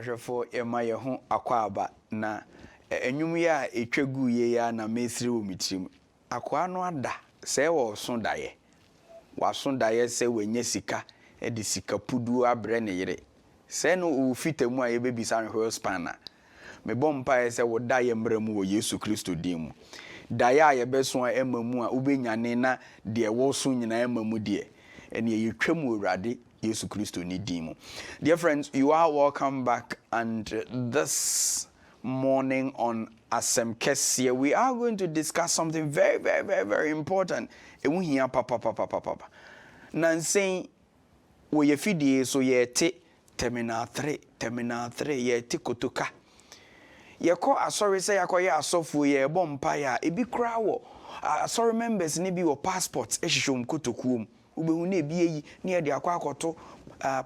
ahwefo ema ye ho akwaba na enwum ya etwagu ye ya na mesiri wo mitrim akwa no ada se wo so daye waso daye se wenye sika de sika pudu abre ne yire se no wo fitemu a ye bebisa nhwe span me bompa ye se wo daye mramu wo Yesu Kristo dimu daye a ye beso a emamu a ubenya na de wo so nyina emamu de ene ye twam Awurade Yesu Kristo ni dimu. Dear friends, you are welcome back, and this morning on Asem Kesia we are going to discuss something very important. Ewu hia papa. Nansen wo ye fidie so ye te terminal 3 ye te kotoka. Ye ko asori say yakoye asofo ye bompa ya ebi kra wo asori members ni bi wo passports ehihom kotokuom. Ubehu na ebi eyi na de akwa akoto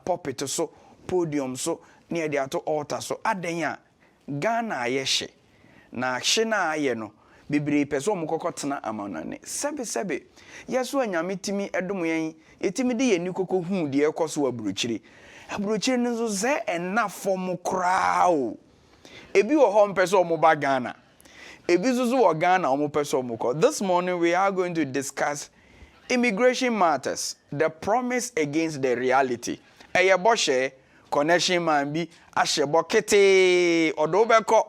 pulpit so podium so na de ato altar so adan a Ghana ayehye na hye na aye no bebre peso omukokotena amanane sebe yeso anyame timi edom yen etimi de yeni kokko hu de ekoso aburochiri nzo ze enafom krao ebi wo ho mpeso omuba Ghana ebi zuzu wo Ghana omupeso omuko. This morning we are going to discuss immigration matters, the promise against the reality. Eye boshe connection man bi ashebo kete odobeko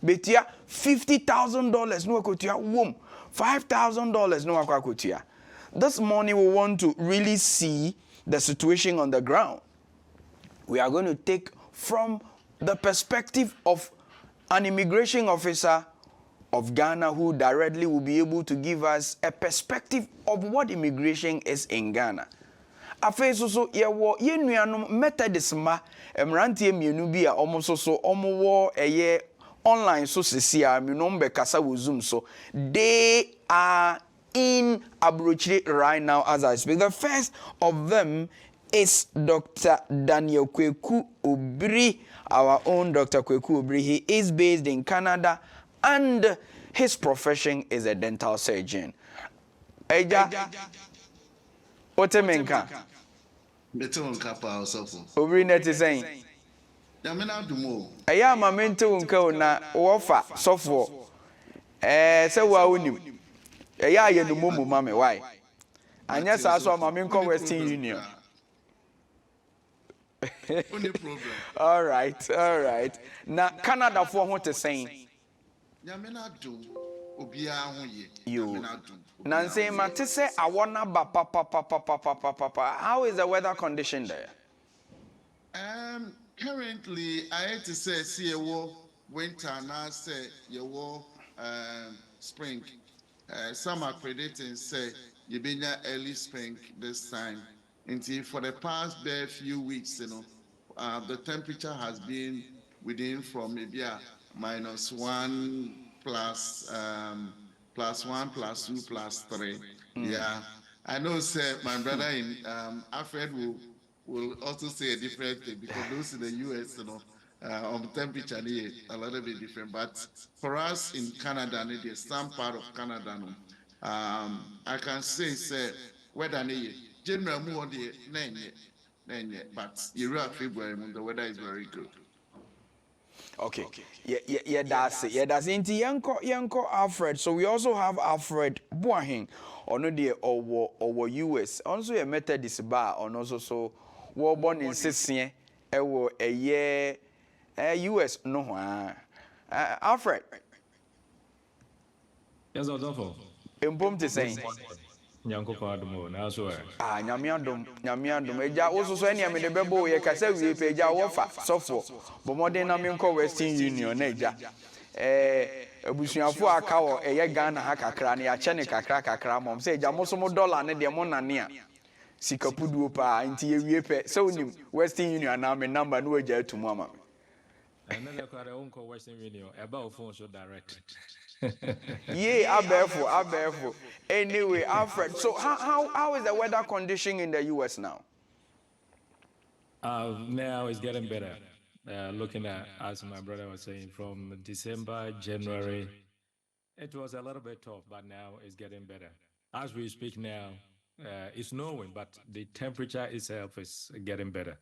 betia $50,000 no akotua wom $5,000 no akotua. This morning we want to really see the situation on the ground. We are going to take from the perspective of an immigration officer of Ghana who directly will be able to give us a perspective of what immigration is in Ghana. Afe so ye wo ye nuanom Methodist ma emrantie mienu bi a omo so omo wo eye online so sesia mi no mbe kasa wo Zoom so they are in Abrochire right now as I speak. The first of them is Dr. Daniel Kwaku Obiri, our own Dr. Kwaku Obiri. He is based in Canada and his profession is a dental surgeon. Eja, Otemenka. Betonka pa osofo. Obiri net is saying. Yamena dumo. Eya mamento unka na wofa sofo. Se wa unim. Eya ye no mumu mame why? Anya sa so mamenko Western Union. Only problem. All right. Na Canada for what to saying. Yamena dum obia ho ye. Yamena dum. Nancy Matisse, I wanna ba papa. How is the weather condition there? Currently I had to say see winter now say spring. Some are predicting say you been early spring this time. Until for the past bare few weeks, the temperature has been within from maybe -1 +1 +2 +3. Yeah, I know. Say my brother in Alfred will also say a different thing because those in the US, on temperature a little bit different. But for us in Canada, some part of Canada, I can say weather generally more the but February the weather is very good. Okay. Yeah, that's it. Inti yanko Alfred. So we also have Alfred Boahen ono de owo US. Also a Methodist bar on also so wo born in Sicily ewo eye US no Alfred. Yes, Adolfo. Empom te saying. Nyanko padumo na so nyamiadom eja wo so ene me de bebo ye kasa wie pe eja wo fa sofo bo modern na menko Western Union na eja abusuafo aka wo eye Ghana ha kakra na ya che ne kakra mom se eja mo so mo dollar ne de mo nane a sikapuduo pa nti ye wie pe se onim Western Union na me number no eja atumu ama and then I unko Western Union about phone so direct. Yeah, abefo. Anyway, Alfred, so how is the weather condition in the US now? Now it's getting better. Looking at, as my brother was saying, from December, January, it was a little bit tough, but now it's getting better. As we speak now, it's snowing, but the temperature itself is getting better.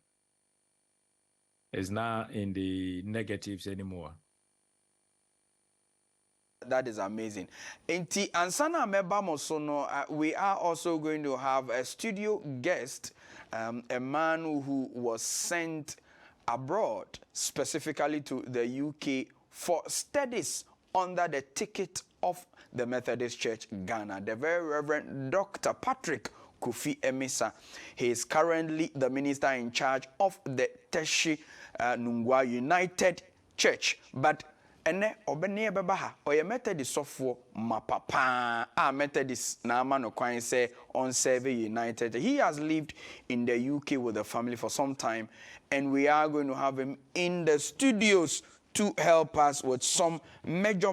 It's not in the negatives anymore. That is amazing. Inti ansana meba mosono, we are also going to have a studio guest, a man who was sent abroad, specifically to the UK for studies under the ticket of the Methodist Church Ghana, the very Reverend Dr. Patrick Kofi Amissah. He is currently the minister in charge of the Teshi Nungwa United Church, but ene obene beba ha oye Methodist sofo mapapa Methodist na ama no kwan say on serve United. He has lived in the UK with the family for some time, and we are going to have him in the studios to help us with some major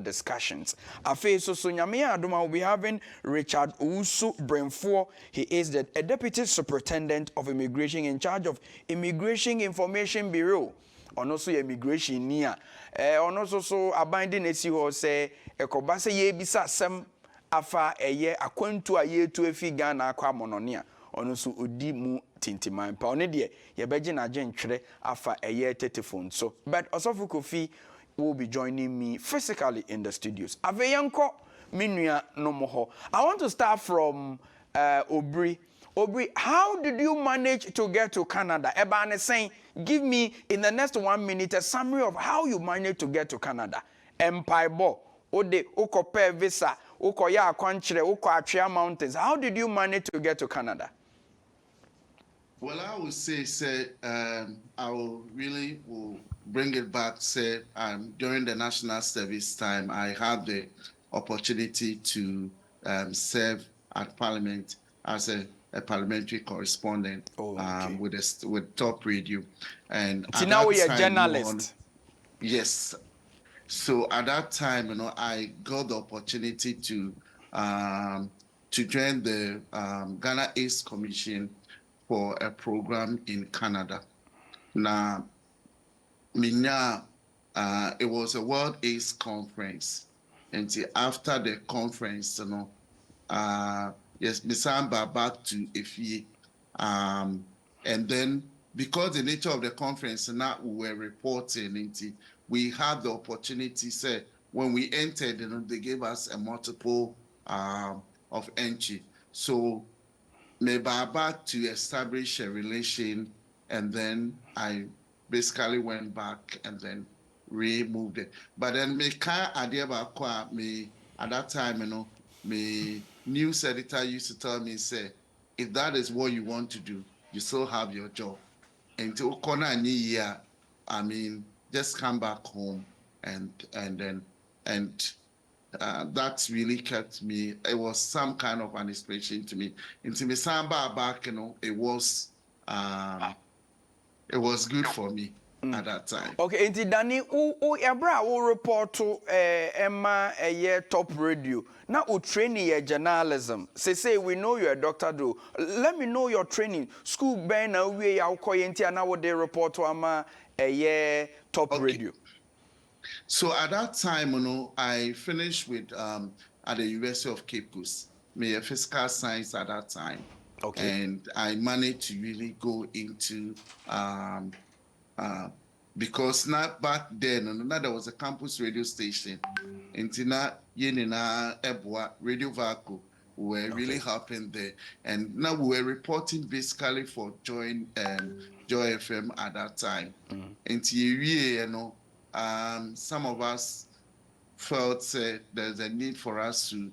discussions. Afe so nyame adoma will be having Richard Usu Bremfo. He is the deputy superintendent of immigration in charge of Immigration Information Bureau. Ono so immigration ni ono so abandon esi ho say ekoba say ye bisa sem afa eye akwantu aye tu efi Ghana akwa monone a ono so odi mu tintiman pa one de ye beje na agentwere afa eye telephone so, but Osofo Kofi will be joining me physically in the studios. Aveyanko minua no mo ho. I want to start from Obiri. Obiri, how did you manage to get to Canada? Ebane saying, give me in the next 1 minute a summary of how you managed to get to Canada. Empire Bo, Ode, Uko visa, Uko ya Kwanchre, Uko Atria Mountains. How did you manage to get to Canada? Well, I would say, I will bring it back. Say, during the national service time, I had the opportunity to serve at Parliament as a parliamentary correspondent with Top Radio, and so now we are journalist. Yes. So at that time, I got the opportunity to join the Ghana AIDS Commission for a program in Canada. Now, it was a World AIDS Conference, and after the conference, yes, Misamba back to Efie. And then because the nature of the conference now we were reporting, we had the opportunity, say, when we entered, they gave us a multiple of entry. So maybe back to establish a relation, and then I basically went back and then removed it. But then me kind idea about me at that time, me news editor used to tell me, say, if that is what you want to do, you still have your job. Until corner year, I mean, just come back home and that's really kept me. It was some kind of an inspiration to me. Until me samba back, it was good for me at that time. Okay, Inti Danny, Ebra will report to Emma a year Top Radio. Now we training your journalism. Say we know you're a doctor do. Let me know your training. School ben we are Inti and now they report to Emma a year Top Radio. So at that time, I finished with at the University of Cape Coast, my physical science at that time. Okay. And I managed to really go into because not back then, there was a campus radio station. Intina Yenina Ebwa Radio Vaco were really helping there. And now we were reporting basically for Joy FM at that time. And some of us felt there's a need for us to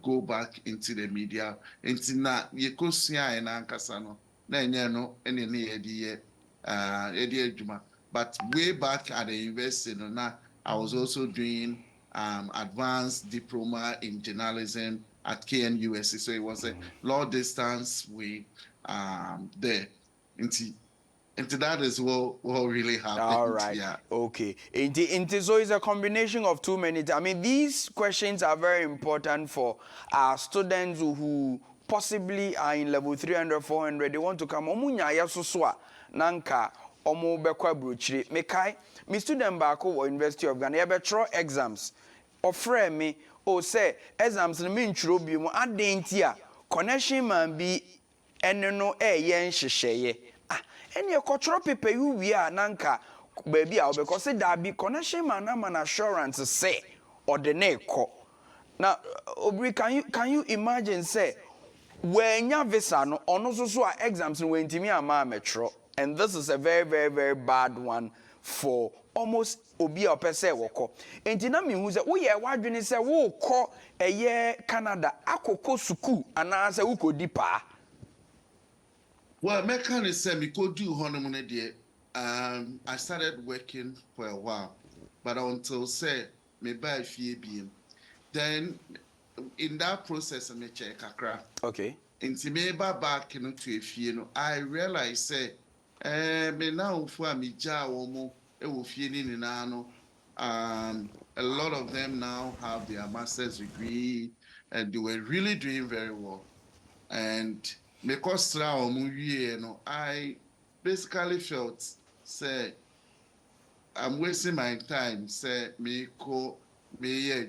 go back into the media. Intina Yekosia and Ankasano, but way back at the university, I was also doing advanced diploma in journalism at KNUSC. So it was a long distance way there. And that is what really happened. All right. Yeah. Okay. So it's a combination of too many. I mean, these questions are very important for our students who possibly are in level 300, 400. They want to come. Omunya yasuswa nanka omo bekwa brochire. Mekai, my student back over University of Ghana. Yebetro exams. Offer me. Say exams no mean churobium. Adentia connection man be eneno yen shisheye. any a cultural paper we are nanka baby because that be connection man assurance say or the neko. Now Obiri, can you imagine say when your visa no ono so exams no wentimi ama metro, and this is a very bad one for almost obi a pese woko enti na me hu se wo ye wadwene se wo kọ eye Canada akoko suku ana se wo kodi pa. Well, mechanic said me could do honeymoon idea. I started working for a while, but until say me buy fee beam. Then in that process I me check akra. Okay. Inti me back to a fee I realized say me now for me ja womo e wo fee ni na no. A lot of them now have their master's degree and they were really doing very well. And because I basically felt say I'm wasting my time. Say me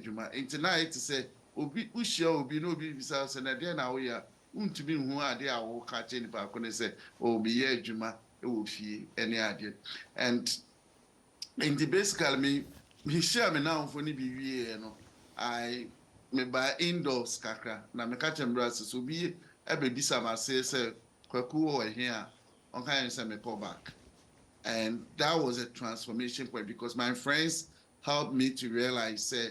juma. Tonight say obi ushia obi no be bisa say na dey na we ya untumi hu ade a wo ka che ni pa ko ne say o me ye juma e wo fie any ade. And basically me share me now for ni bi wie no I me buy indoors kakra na me ka chembra so bi ebebisa ma say Kwaku or here on kind of me call back. And that was a transformation point because my friends helped me to realize say,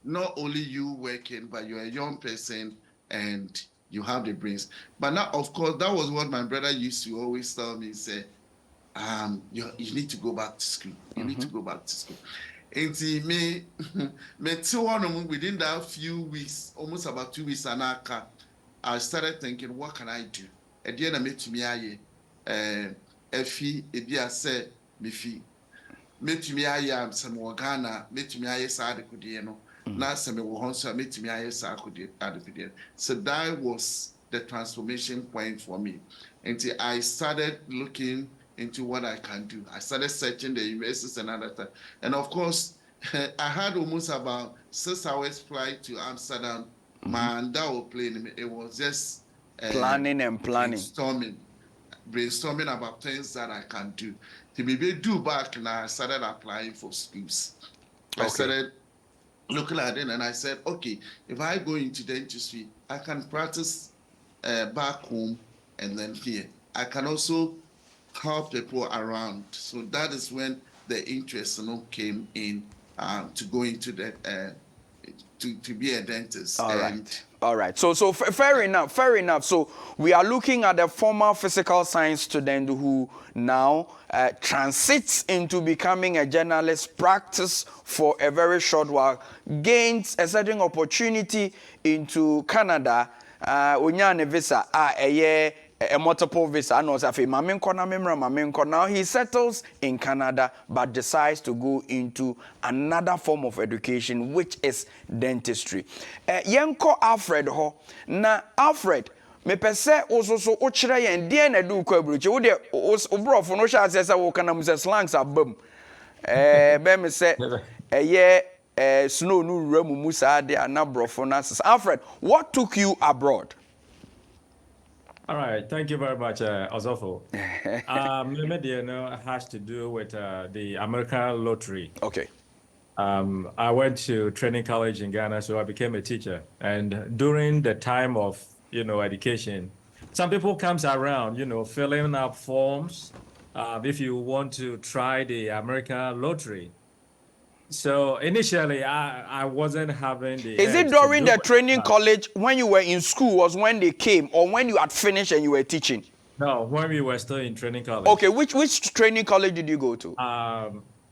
not only you working, but you're a young person and you have the brains. But now, of course, that was what my brother used to always tell me, say, you need to go back to school. You need to go back to school. And see, me within that few weeks, almost about 2 weeks, I started thinking, what can I do? At the end, I met to me, I said, Mifi, met to me, I am some Ghana, met to me, I said, now some Wahonsa, met to me, I said, so that was the transformation point for me. Until I started looking into what I can do. I started searching the universities and other stuff. And of course, I had almost about 6 hours flight to Amsterdam. Man, that was playing. It was just planning brainstorming about things that I can do. To maybe do back now, I started applying for schools. I started looking at it and I said, okay, if I go into the industry, I can practice back home and then here. I can also help people around. So that is when the interest came in to go into the to be a dentist. All right. So fair enough. So we are looking at a former physical science student who now transits into becoming a journalist, practice for a very short while, gains a certain opportunity into Canada. Unyane visa a year. A multiple visa. Now he settles in Canada but decides to go into another form of education, which is dentistry. Yenko Alfred ho. Na Alfred, me pese so ochire yen de na du kwa bruche. Wo de obrofo no sha se wo kana mu se slangs abam. Be me se snow no ramu musa de anabrofo na. Alfred, what took you abroad? All right, thank you very much, Osofo. Has to do with the American lottery. Okay. I went to training college in Ghana, so I became a teacher. And during the time of, education, some people comes around, filling up forms if you want to try the American lottery. So initially, I wasn't having the... Is it during the training college when you were in school was when they came, or when you had finished and you were teaching? No, when we were still in training college. Okay, which training college did you go to?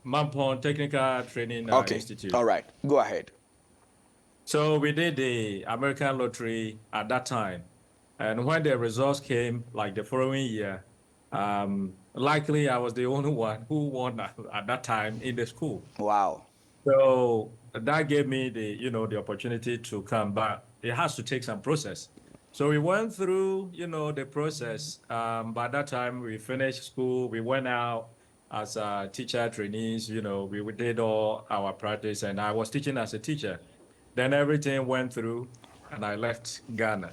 Mampon Technical Training Institute. All right, go ahead. So we did the American lottery at that time. And when the results came, like the following year, likely I was the only one who won at that time in the school. Wow. So that gave me the opportunity to come, but it has to take some process. So we went through, the process. By that time, we finished school. We went out as teacher trainees. We did all our practice, and I was teaching as a teacher. Then everything went through, and I left Ghana.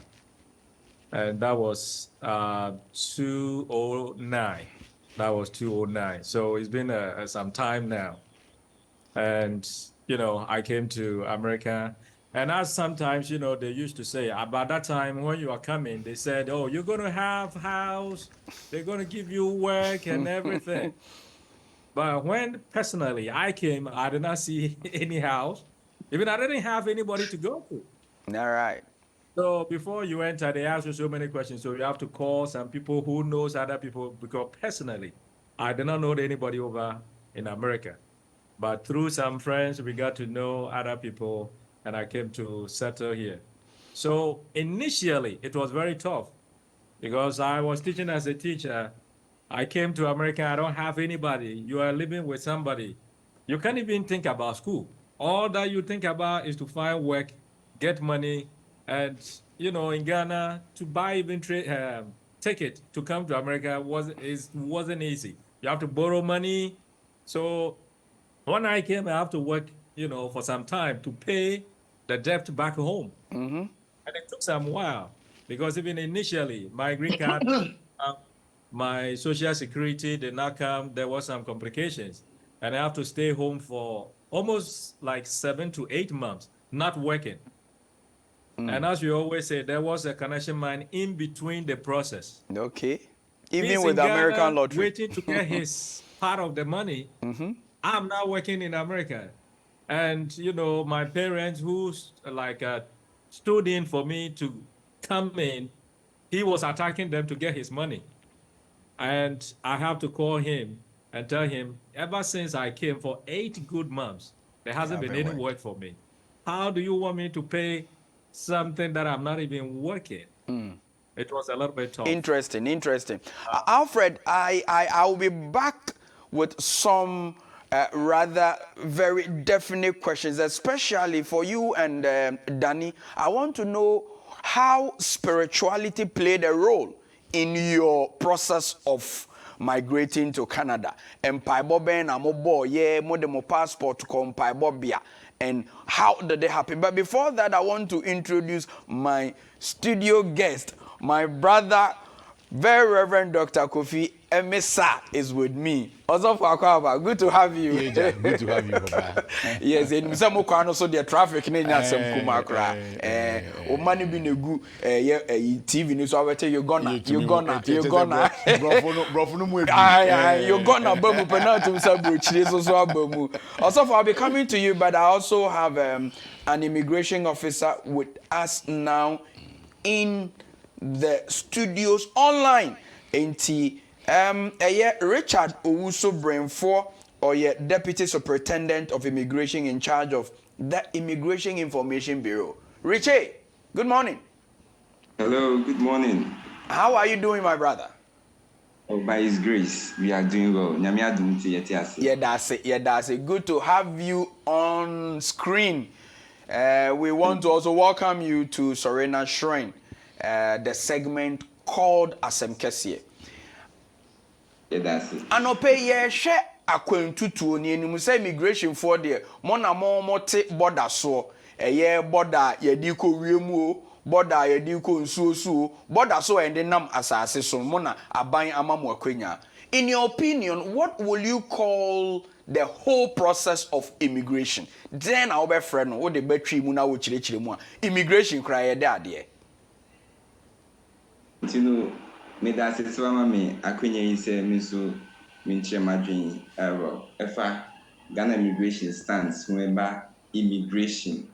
and that was 2009. That was 2009. So it's been some time now. And, I came to America. And as sometimes, they used to say, about that time when you are coming, they said, oh, you're going to have house, they're going to give you work and everything. But when personally I came, I did not see any house. Even I didn't have anybody to go to. All right. So before you enter, they ask you so many questions. So you have to call some people who knows other people, because personally, I did not know anybody over in America. But through some friends, we got to know other people, and I came to settle here. So initially, it was very tough because I was teaching as a teacher. I came to America, I don't have anybody. You are living with somebody. You can't even think about school. All that you think about is to find work, get money, and in Ghana, to buy even ticket to come to America wasn't easy. You have to borrow money. So when I came, I have to work, for some time to pay the debt back home. And it took some while because even initially, my green card, my social security did not come. There was some complications, and I have to stay home for almost like 7 to 8 months, not working. And as we always say, there was a connection man in between the process. Okay. Even He's with in the Ghana, American lottery. waiting to get his part of the money. I'm now working in America. And, my parents who stood in for me to come in, he was attacking them to get his money. And I have to call him and tell him, ever since I came for 8 good months, there hasn't been any work for me. How do you want me to pay something that I'm not even working? It was a little bit tough. Interesting. Alfred, I will be back with some rather very definite questions, especially for you and Danny. I want to know how spirituality played a role in your process of migrating to Canada. And Paibo Ben Amobo, yeah, mo passport come Paibo Bia. And how did it happen? But before that, I want to introduce my studio guest, my brother, very Reverend Dr. Kofi Amissah is with me. Also, Kwaku, good to have you. Yeah, good to have you, Papa. Yes, and some of so the traffic in some kumakra. O money be negu TV news. I will tell you gonna. You're gonna bamu penalty sabu so abamu. Also, I'll be coming to you, but I also have an immigration officer with us now in the studios online. Richard Owusu Brainfor, or Deputy Superintendent of Immigration in charge of the Immigration Information Bureau. Richie, good morning. Hello, good morning. How are you doing, my brother? Oh, by His grace, we are doing well. Yeah, that's it. Good to have you on screen. We want to also welcome you to Serena Shrine, the segment called Asem Kesie. Yeah, that's it. Anope ye share akwantutu ni enimu say immigration for there mo na mo te border so border ye di ko wiemu o border ye di ko nsuosu border so ende nam asase so mo na aban amamo akwanya. In your opinion, what will you call the whole process of immigration? Then our be friend no wo de betwi mu na wo chirechire mu a immigration kra ye de ade. Me that's it. So me akwenya yi say me so me nkyerɛ madwen ɛfa Ghana immigration stance whenever immigration.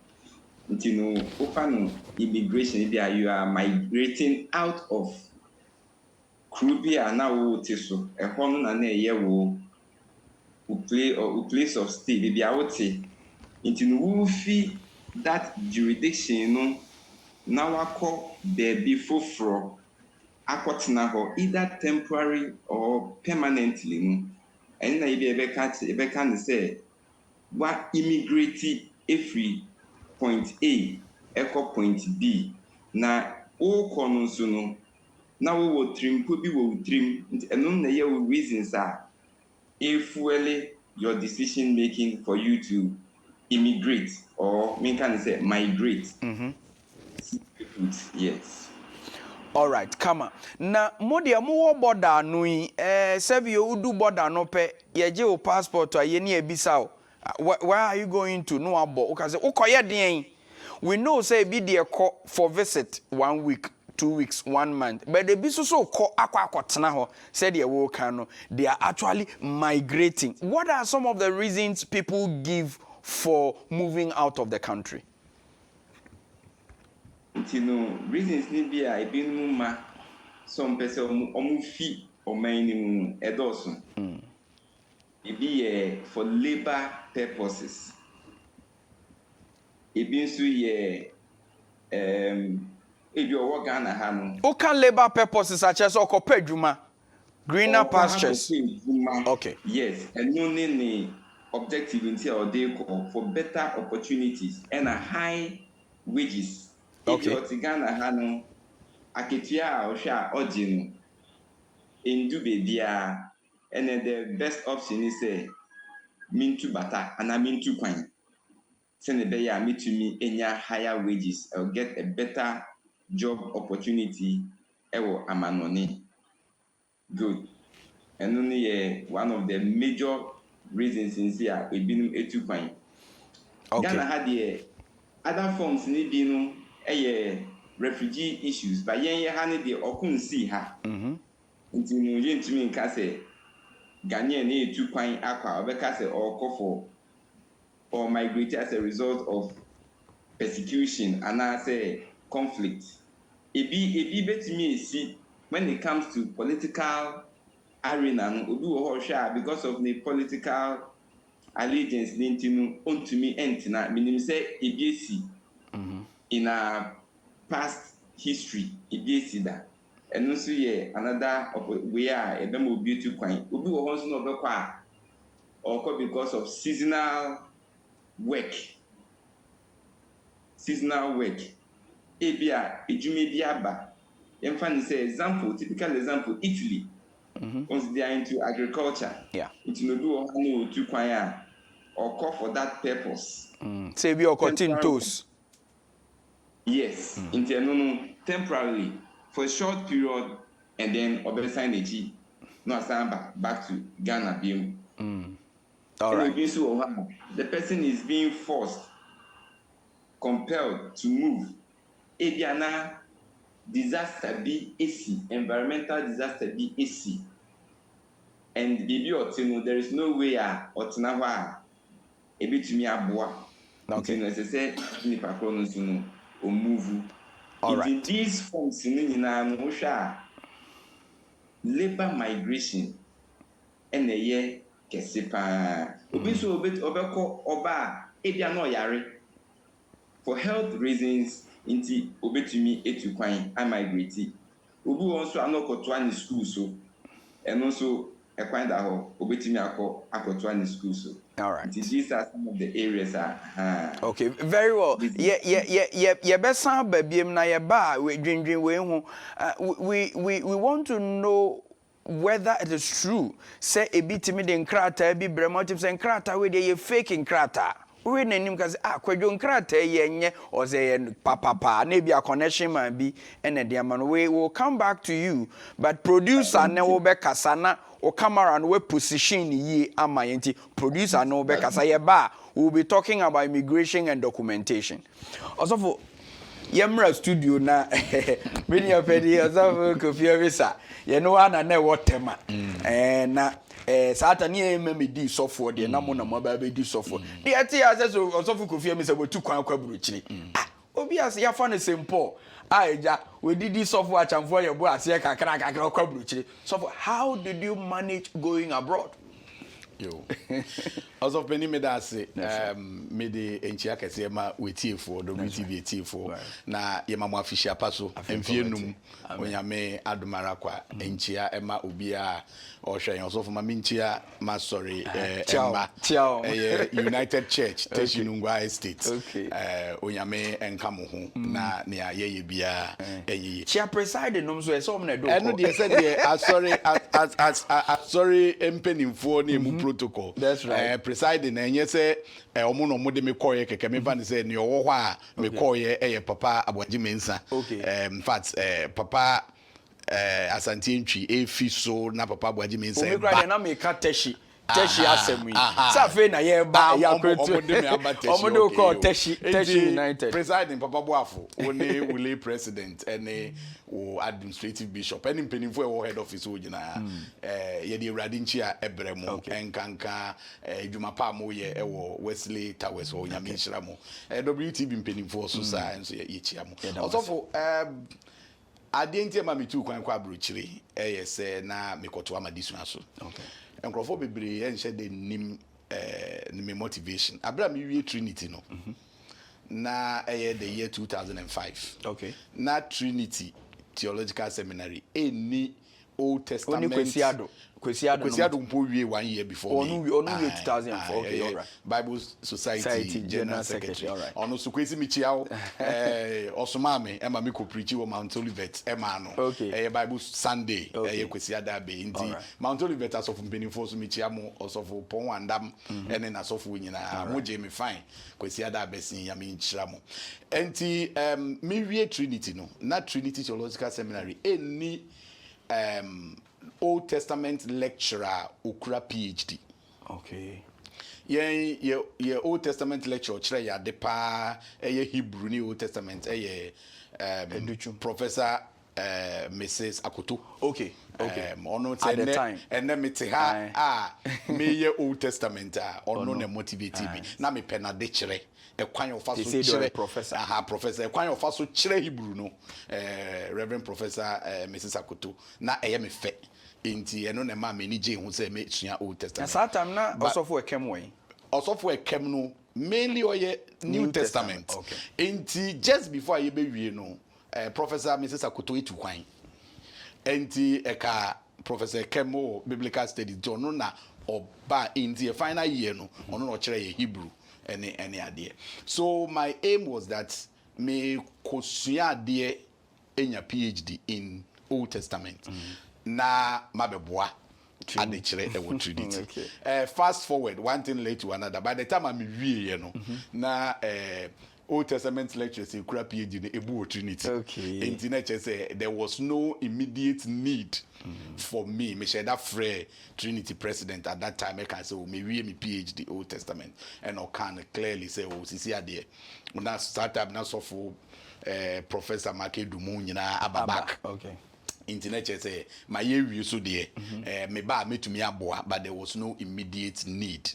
Ofa no immigration bi you are migrating out of Krubia na wo te so ɛhɔ no na ɛyɛ wo place of stay bi a wo te. Wo fi that jurisdiction no na wakɔ baabi foforo akɔtena hɔ either temporary or permanently no ɛne na ebi ɛbɛka ne sɛ wa immigrate every point A ɛkɔ point B na wokɔ no nso no na wowɔ tirimpo bi wɔ tirim nti ɛno na ɛyɛ wo reasons a efuele your decision making for you to immigrate or menka ne sɛ migrate. Yes. All right, come on. Na modia mo border no yi Sevio udu border no pe ye je o passport a ye ni ebisa o. Where are you going to? No abo. O ka say ukoye den. We know say be there for visit 1 week, 2 weeks, 1 month. But the biso so ko akwa ho said they will can they are actually migrating. What are some of the reasons people give for moving out of the country? Reasons ni bi a ebi no ma some person omufi omani mu edoso. Ebi for labor purposes. Ebi nso ebi owo Ghana ha no. O can labor purposes such as okopa adwuma, greener pastures. Okay. Yes, and no ne objective until they call for better opportunities and a high wages. Okay. If Ghana ha no aketia o hwa ogino endube dia and the best option is say mintu bata and mintu kwan. Send a beya mitumi enya higher wages or get a better job opportunity ewo amanoni. Good. And only one of the major reasons in here we been etu kwan. Ghana had the other forms ni binu refugee issues but yen ha ne de okun si ha. Nti no yentumi nka se Ghanaian na etu kwan akwa obeka se okofo or migrate as a result of persecution and as a conflict. Ebi betimi esi when it comes to political arena no obi wo hwa because of the political allegiance nintinu ontumi entina minim say ebi esi in a past history ebi esi da eno so ye another way a ebem obi tu kwan obi wo ho so no obekwa or because of seasonal work. Ebia ejume bi aba. Emfa say example, typical example Italy. Once they are into agriculture. Yeah. Into no do no to kwan or call for that purpose. Say be okotin toes. Yes, into temporarily for a short period and then obesign eji no asamba back to Ghana biom. All right. The person is being forced, compelled to move. Ebiana disaster be AC, environmental disaster be AC. And baby otino, there is no way otinawa ebi to me aboa. Okay. Say nipa krono sunu o move. All right. These forms na no hwa labor migration and a year kesipa. Obi so obeko oba ebia no yare for health reasons inti obetumi etu kwan I migrate. Obi won so anokoto ani school so and also a kwan da ho obetumi akoto ani school so. All right. These are some of the areas Okay, very well. Yeah, besan babiem na ye ba we dwendwen we hu. We want to know whether it is true. Say ebitimi de nkrata bi bremotim say nkrata we dey fake nkrata. We nanim kaze kwadwo nkrata ye nye or say papa na bi a connection man bi ene de man we will come back to you but producer na wo be kasa na o camera no we position ye amayenti producer no be kasa ye ba we'll be talking about immigration and documentation. Also for Yemra studio na many of the other Kofi visa you know ana na wotema na Saturday ememi di software de na mo na mo ba be di software de ati as so for Kofi me say we tu kwan kwaburu chiri obi as ya fa ne simple aja we did software chamfo ye bo ase kakra kwaburu chiri so how did you manage going abroad? Yo. Also penny me that say me the enchia kese ma wetie for WTVGhana for na ye ma mo official paso emfie num onyame adomara kwa enchia ema obi a ohwe yen so for ma minchia ma sorry emma United Church Teshinungwa Estate onyame enka mo ho na ne ayeye bia enyi chia preside num so e so mo na do eno de say sorry empenimfo na mu protocol. That's right. presiding and yes omo no de me koye keke me van say ne owo hɔ a me koye papa Abwaji Mensa. In fact papa Asante Ntwi efi so na papa Abwaji Mensa o me cry na me ka teshi asemi sa fe na ye ba ya kwetu omo de ko teshi United presiding papa Boafo only Willie president and o administrative bishop any penifo e head office o gina ye de Awurade nchi a ebremo enkanka edwuma pa mo ye wo Wesley Towers o nyame nhyira mo WTV penifo so sa enso ye chia mo osofo ade ntia ma metu kwan kwa abrochire se na mekoto amadisu aso nkrofo bebre enhye de nim me motivation abra me wie Trinity no na the year 2005 na Trinity Theological Seminary any Old Testament Kwesiado mpo wie 1 year before me onu 2004 okay all right Bible Society General Secretary all right onu so kwesi mi chiao osoma me ema me ko preach wo Mount Olivet ema no Bible Sunday Kwesiado abe inti Mount Olivet asofu mpenifo so mi chia mo osofu pon wandam ene na asofu nyina mo je me fine Kwesiado abe sin ya me nchira mo enti me wie Trinity no na Trinity Theological Seminary any Old Testament lecturer okura PhD. Yeah, Old Testament lecturer chire ya de pa Hebrew ni Old Testament Professor Mrs. Akoto. Ono at the time and then me me Old Testament ono ne motivate me na me pena de chire kwan ofaso chire professor professor kwan ofaso chire Hebrew no Reverend Professor Mrs. Akoto na me fe inti eno na ma me ni je hu se me sua Old Testament that time na osofo ekem no mainly oye New Testament. Inti just before I be wie no Professor Mrs. Akoto etu kwan inti eka Professor Kemo Biblical Studies John na oba inti a final year no ono no kire Hebrew any idea. So my aim was that me kosua de enya PhD in Old Testament na mabeboa adechire e Trinity. Fast forward one thing led to another. By the time I'm wie no na Old Testament lectures in kura PhD in Ebu Trinity. Internet say there was no immediate need for me. Me share that free Trinity president at that time. I can say, me we me PhD Old Testament, and I can clearly say, oh, sisi adie. When I start up now, so for Professor Makedumu, you know, ababak. Internet say my year you so there. Me ba me to me aboa, but there was no immediate need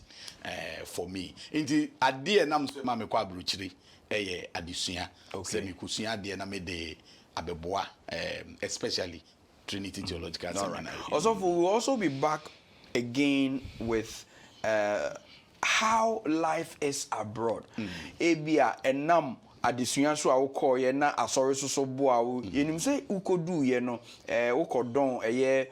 for me. Inti adie na mso ma me kwa abruchiri. Adisua se mi kusua de na me de abeboa especially Trinity Theological Seminary. Also we will also be back again with how life is abroad. Ebia enam adisua so a ukoye na asori so boa wo yenim say ukodu ye no ukodon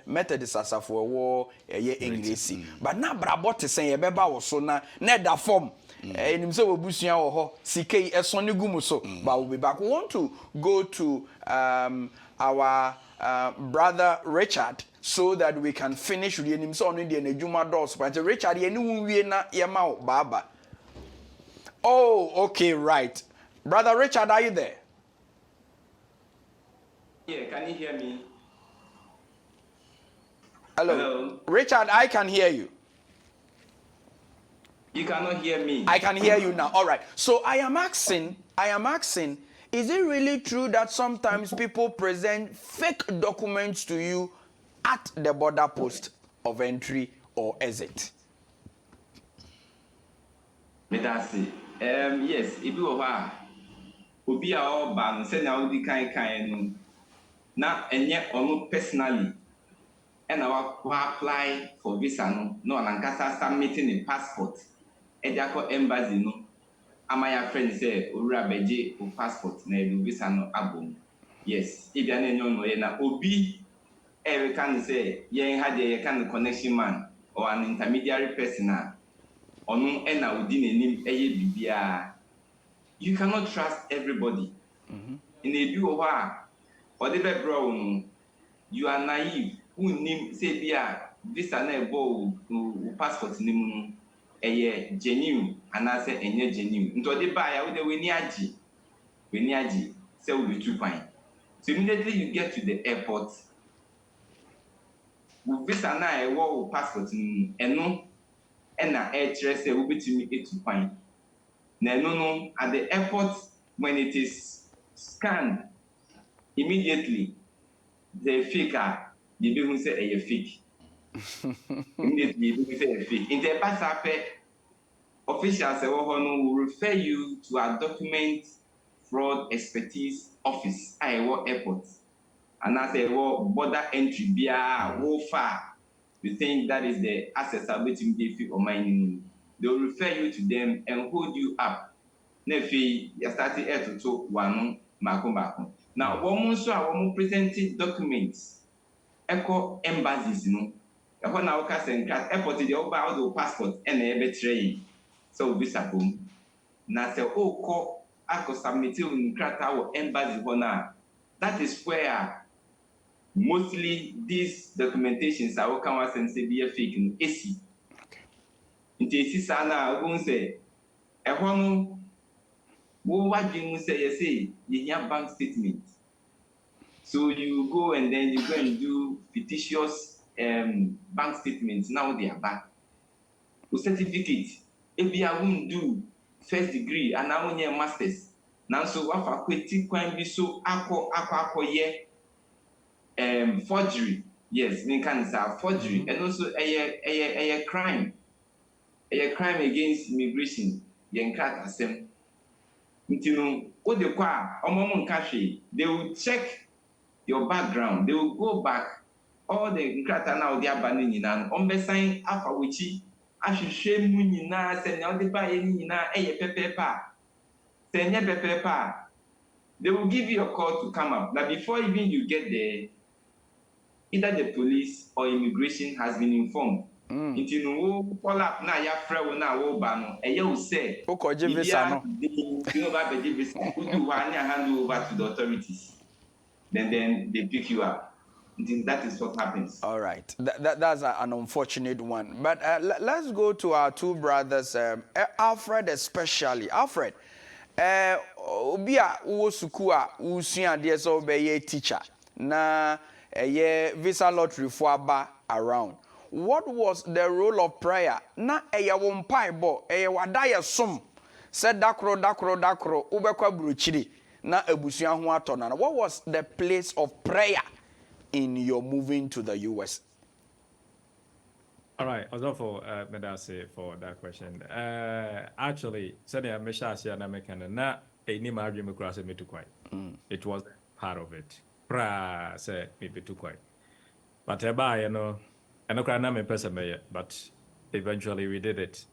Methodist asafo wo English but na brabo te sen ye beba wo so na da form enim say we busua wo ho sikei esone gumu so but we'll be back. We want to go to our brother Richard so that we can finish with yenim so on the ejuma dos but Richard ye ni wie na ye ma baba. Oh okay, right. Brother Richard, are you there? Yeah, can you hear me? Hello. Richard, I can hear you. You cannot hear me. I can hear you now. All right. So I am asking, is it really true that sometimes people present fake documents to you at the border post of entry or exit? Yes, if you are Obi a oba no se na odi kan no na enye onu personally and wa apply for visa no anankasa submitting a passport e dia ko embassy no amaya friend say owura beje o passport na e visa no abom. Yes, if you na no ye na obi we can say yen ha de ye kan connection man or an intermediary person na onu e na odi nenim eye bibia. You cannot trust everybody. In a view of whatever bro, you are naive. Who name say visa na passport name genuine and I say enye genuine. Into the buyer with the winiaji say will be 2 points. So immediately you get to the airport, with visa na ewo passport eno na air say will be to me 2 points. No, at the airport when it is scanned immediately the fake the people say a fake. Immediately you say a fake. In the pass officials will refer you to a document fraud expertise office at airport. And as a border entry wo far, you think that is the accessibility they or mining. They will refer you to them and hold you up. Nefi, you started to talk one mako. Now, one presented documents, echo embassies, when our cousin cat airport the over the passport and a betray. So visa boom. Now say call ako submit in our embassy now. That is where mostly these documentations are come and say be a fake in AC. Into AC sana won't say a one what you say you say you have bank statement. So you go and then you go and do fictitious bank statements. Now they are back. The certificate, if you won't do first degree and now only a master's. Now so what for quitting can be so ako forgery. Yes, me can say forgery and also a crime. A crime against immigration. Yenkat asem. Ntino what they call they will check your background. They will go back all the nkrata now they are banning and sign afa wichi ahwehwe mu nyina se na ode ba ye nyina pepepa se nya pepepa they will give you a call to come up. Now before even you get there, either the police or immigration has been informed. Nti no wo call up na ya frɛ na wo ba no wo say Okoje visa no you know ba be visa do one hand over to the authorities. Then they pick you up. That is what happens. All right. That's an unfortunate one. But let's go to our two brothers, Alfred especially. Alfred, obia wo suku a usua de so be teacher. Na visa lottery for aba around. What was the role of prayer? Na wo mpaibo, wada ye som. Said dakro ubekwa bruchiri na ebusua ho atona. What was the place of prayer in your moving to the US? All right, also Medase for that question. Actually, suddenly I mentioned na mekana na any margin me cross me too quite. It was part of it. Pra say me too quite. But you know, I know na me person me, but eventually we did it.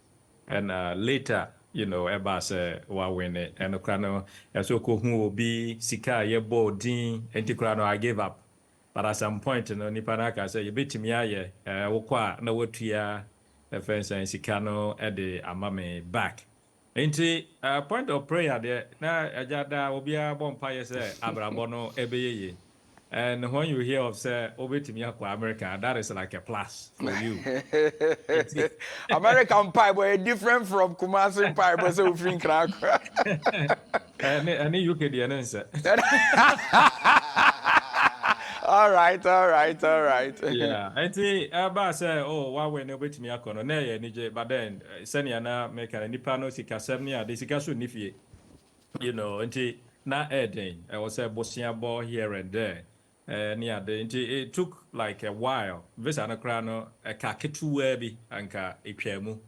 And later, you know, eba say wa win it. And no so ko hu obi sika ye boarding enti no I gave up. But at some point, you know, Nipanaka say you beat me aye, wokwa na wotua the fence and sikano at the amame back. Ain't point of prayer there na ajada obia bonfire say abrabono ebeye. And when you hear of say obetimi akwa America, that is like a plus for you. American pie but different from Kumasi pie but so free crack. And you can answer. All right. Yeah, I think about say, oh, why when you wait me a corner, nay, nije, but then Seniana make a nipano sika semnia, the sika should nifie, you know, and na adding, I was a Bosnia ball here and there, near the it took like a while. Visana crano, a kaketu webi, anka epiemu.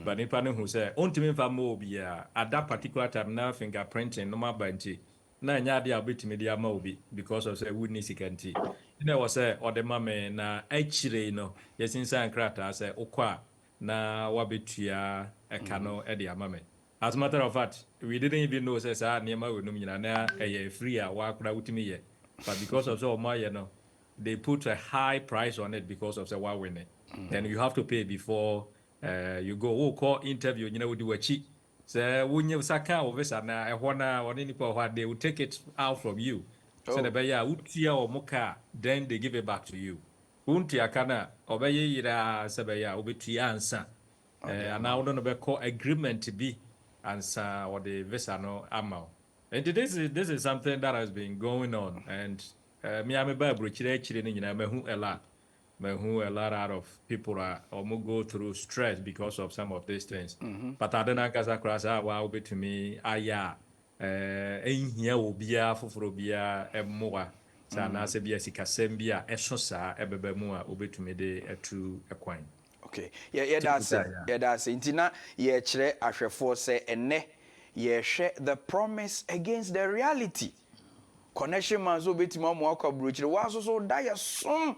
But nipano who say, ultimate famobia at that particular time, now fingerprinting, no more banty. Na nyadi abiti media mobi because of say would nisikanti. You know was say or the mame na actually no yes insan krata say okwa na wabetua ekano e dia mame. As a matter of fact, we didn't even know say sa niema we no nyina na free a wa kura utimi ye. But because of so my no they put a high price on it because of say wa win it. Then you have to pay before you go call interview you know do a cheat. So when you saka over sana ehona or any what they will take it out from you. So the baya utia or moka, then they give it back to you. Untia kana obeye ira sebaya ubitia ansa. and now don't be call agreement to be answer or the visa no amount. And this is something that has been going on, and me I'm a Bible a lot out of people are almost go through stress because of some of these things. But I don't know because wow be to me aya here will be a fufurobia more. Sana se bia sikasembia esosa ebebe mu a obetumi de atu ekwan. Okay. Yeah, that's it. Yeah, that's it. Intina ye chere ahwefo se ene ye hwe the promise against the reality. Connection man so betimi amu akabro chire wa so da ye som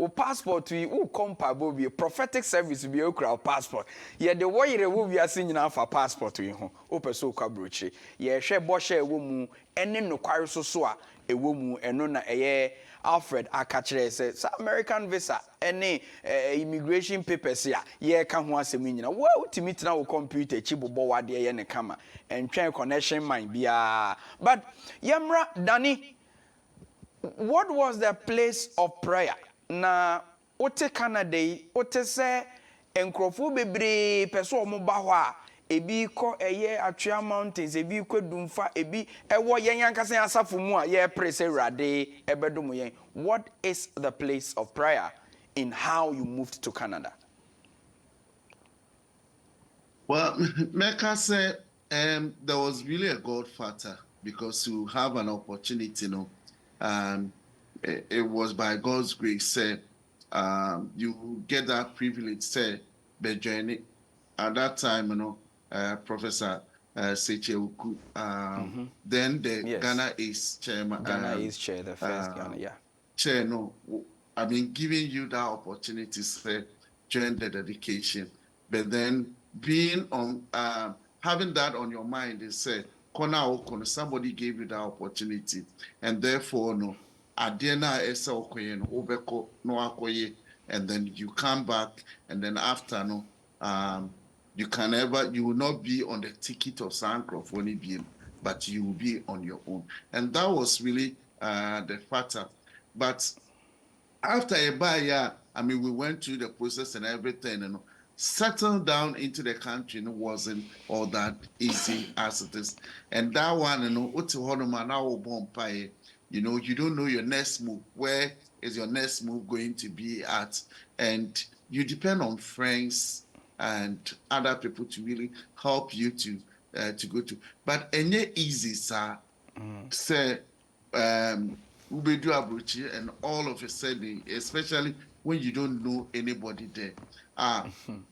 o passport we o compare be prophetic service be okra passport. Ye de wo yire wo wi ase nyina fa passport we ho. O peso akabro chire. Ye hwe bo hye wo mu ene nokware so a ewo mu eno na eye Alfred akachire say American visa any immigration papers ya ye ka ho asem nyina wo utimi tena wo computer chibobo wade ye ne kama and twen connection mind bia but yamra Dani, what was the place of prayer na ote Canada ote se enkrofo bebre peso omo ba ho a ebi ko eye Atwea Mountains ebi ko Dumfa ebi ewo yen yankasa asafo mu a ye pray say rade ebedum yen. What is the place of prayer in how you moved to Canada? Well, Mecca said there was really a God factor because you have an opportunity, it was by God's grace, you get that privilege, the journey. At that time, Professor Seche Uku, then the Ghana East chairman. Ghana East chair, the first Ghana, yeah. Chair, no, I've been giving you that opportunity during the dedication, but then being on, having that on your mind is somebody gave you that opportunity, and therefore, no, Adena Esa Okoye, Obeko, no Akoye, and then you come back, and then after, no, you will not be on the ticket of Sancroft when it be, but you will be on your own. And that was really the factor. But after a year, we went through the process and everything, settled down into the country wasn't all that easy as it is. And that one, you don't know your next move. Where is your next move going to be at? And you depend on friends and other people to really help you to go to. But any easy, sir, say, Ubedu Abuchi, and all of a sudden, especially when you don't know anybody there,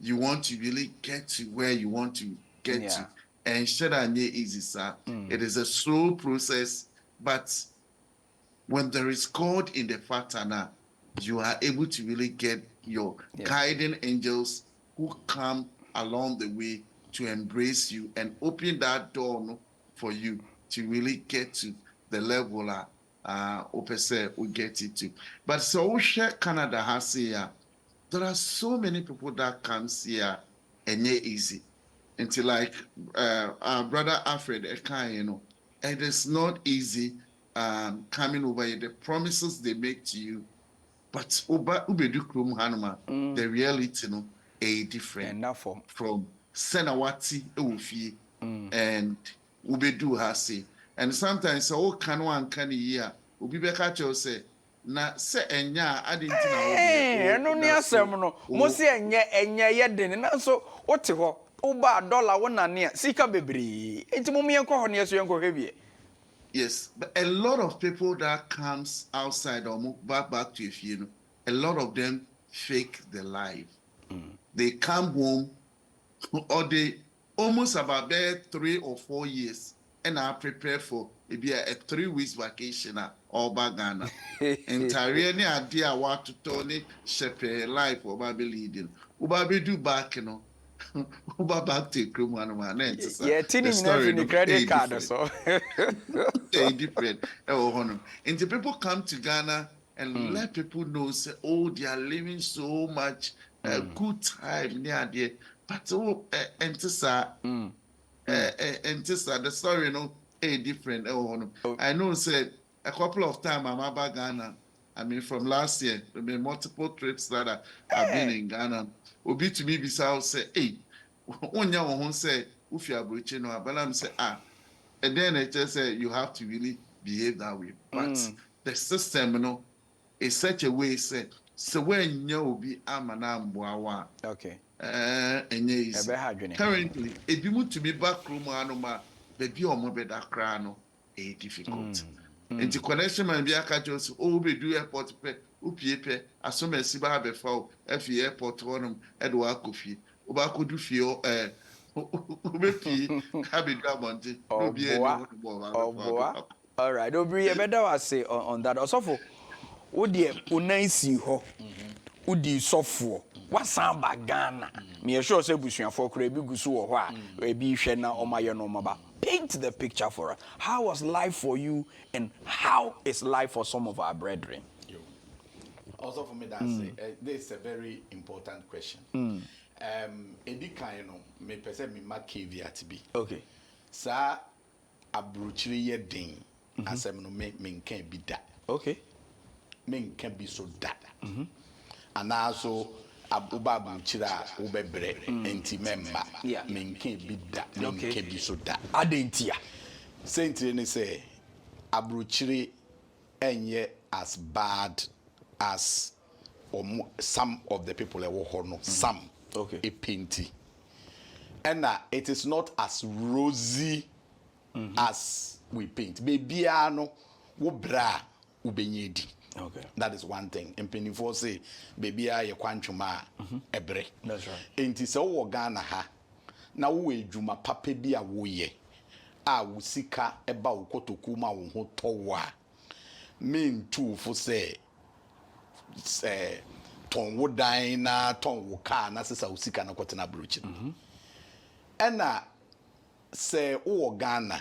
you want to really get to where you want to get to. And shada easy, sir. It is a slow process, but when there is God in the fatana, you are able to really get your guiding angels who come along the way to embrace you and open that door for you to really get to the level Opese will get it to. But so Canada has here, there are so many people that comes here and it's easy. Until like our brother Alfred, it is not easy coming over here. The promises they make to you, but the reality, a different from Senawati Ufi and Ubedu Hasi. And sometimes can year Ubibeka say na se enya adinti na no ni asem no mo se enya yeden na so wote ho uba dollar wona ne sika bebre enti mo me enko ho ne so enko hwebie. Yes, but a lot of people that comes outside or move back to Ifie, a lot of them fake their life. They come home or they almost about there 3 or 4 years and are prepared for maybe a 3 weeks vacation or Ghana. And Tariani idea what to Tony shepherd life or Baby leading. Ubabi do back, Uba back to Krumana. Yeah, tinning the credit card so. They different. And the people come to Ghana and let people know, say, oh, they are living so much good time near there. But Antissa, the story, different. I know, said a couple of times I'm about Ghana. I mean, from last year, there have been multiple trips that I've been in Ghana. Obi to me, Bissau say, hey, Onya won't say, Ufia Buchino, but I'm say, and then it just say, you have to really behave that way. But the system, you know, is such a way, say, so when you will be Amanam okay. And yes, currently, if you move to me back room, anoma, baby or mobile that crano, a difficult. And the connection man be a catch us, oh, we do airport pay, upi, as soon as Siba have a foul, F airport on Edward Kofi, Oba could do feel, have a dramonte, no be any more. All right, Obiri, you better was say on that. Also, for Udi Unaisi ho, Udi Sofo, what samba Ghana? Me sure say Bushia for Krebi Gusu or why, Rebi Shena or Maya no Maba. Paint the picture for us. How was life for you, and how is life for some of our brethren? Also for me, this is a very important question. Adzika, you know, me person me mark caveat be. Okay. Sa abruchiri ye ding. Asem no me can't be that. Okay. Men can be so that. And also abuba abruchira ubebre enti memma. Men can't be that. Men can't be so that. Adentia. Saint ni say abruchiri enye as bad as some of the people that were no some. Okay. A painty. And it is not as rosy as we paint. Baby ano wo bra ubenyedi. Okay. That is one thing. And penny for say baby a ye kwanchuma ebre. That's right. Enti se wo Ghana ha na wo edwuma papa bi a wo ye a wo sika eba wo kotoku ma wo ho towa. Mean too for say ton wo dan na ton wo car na sesa wo sika na kwotena brochi. Ena se wo Ghana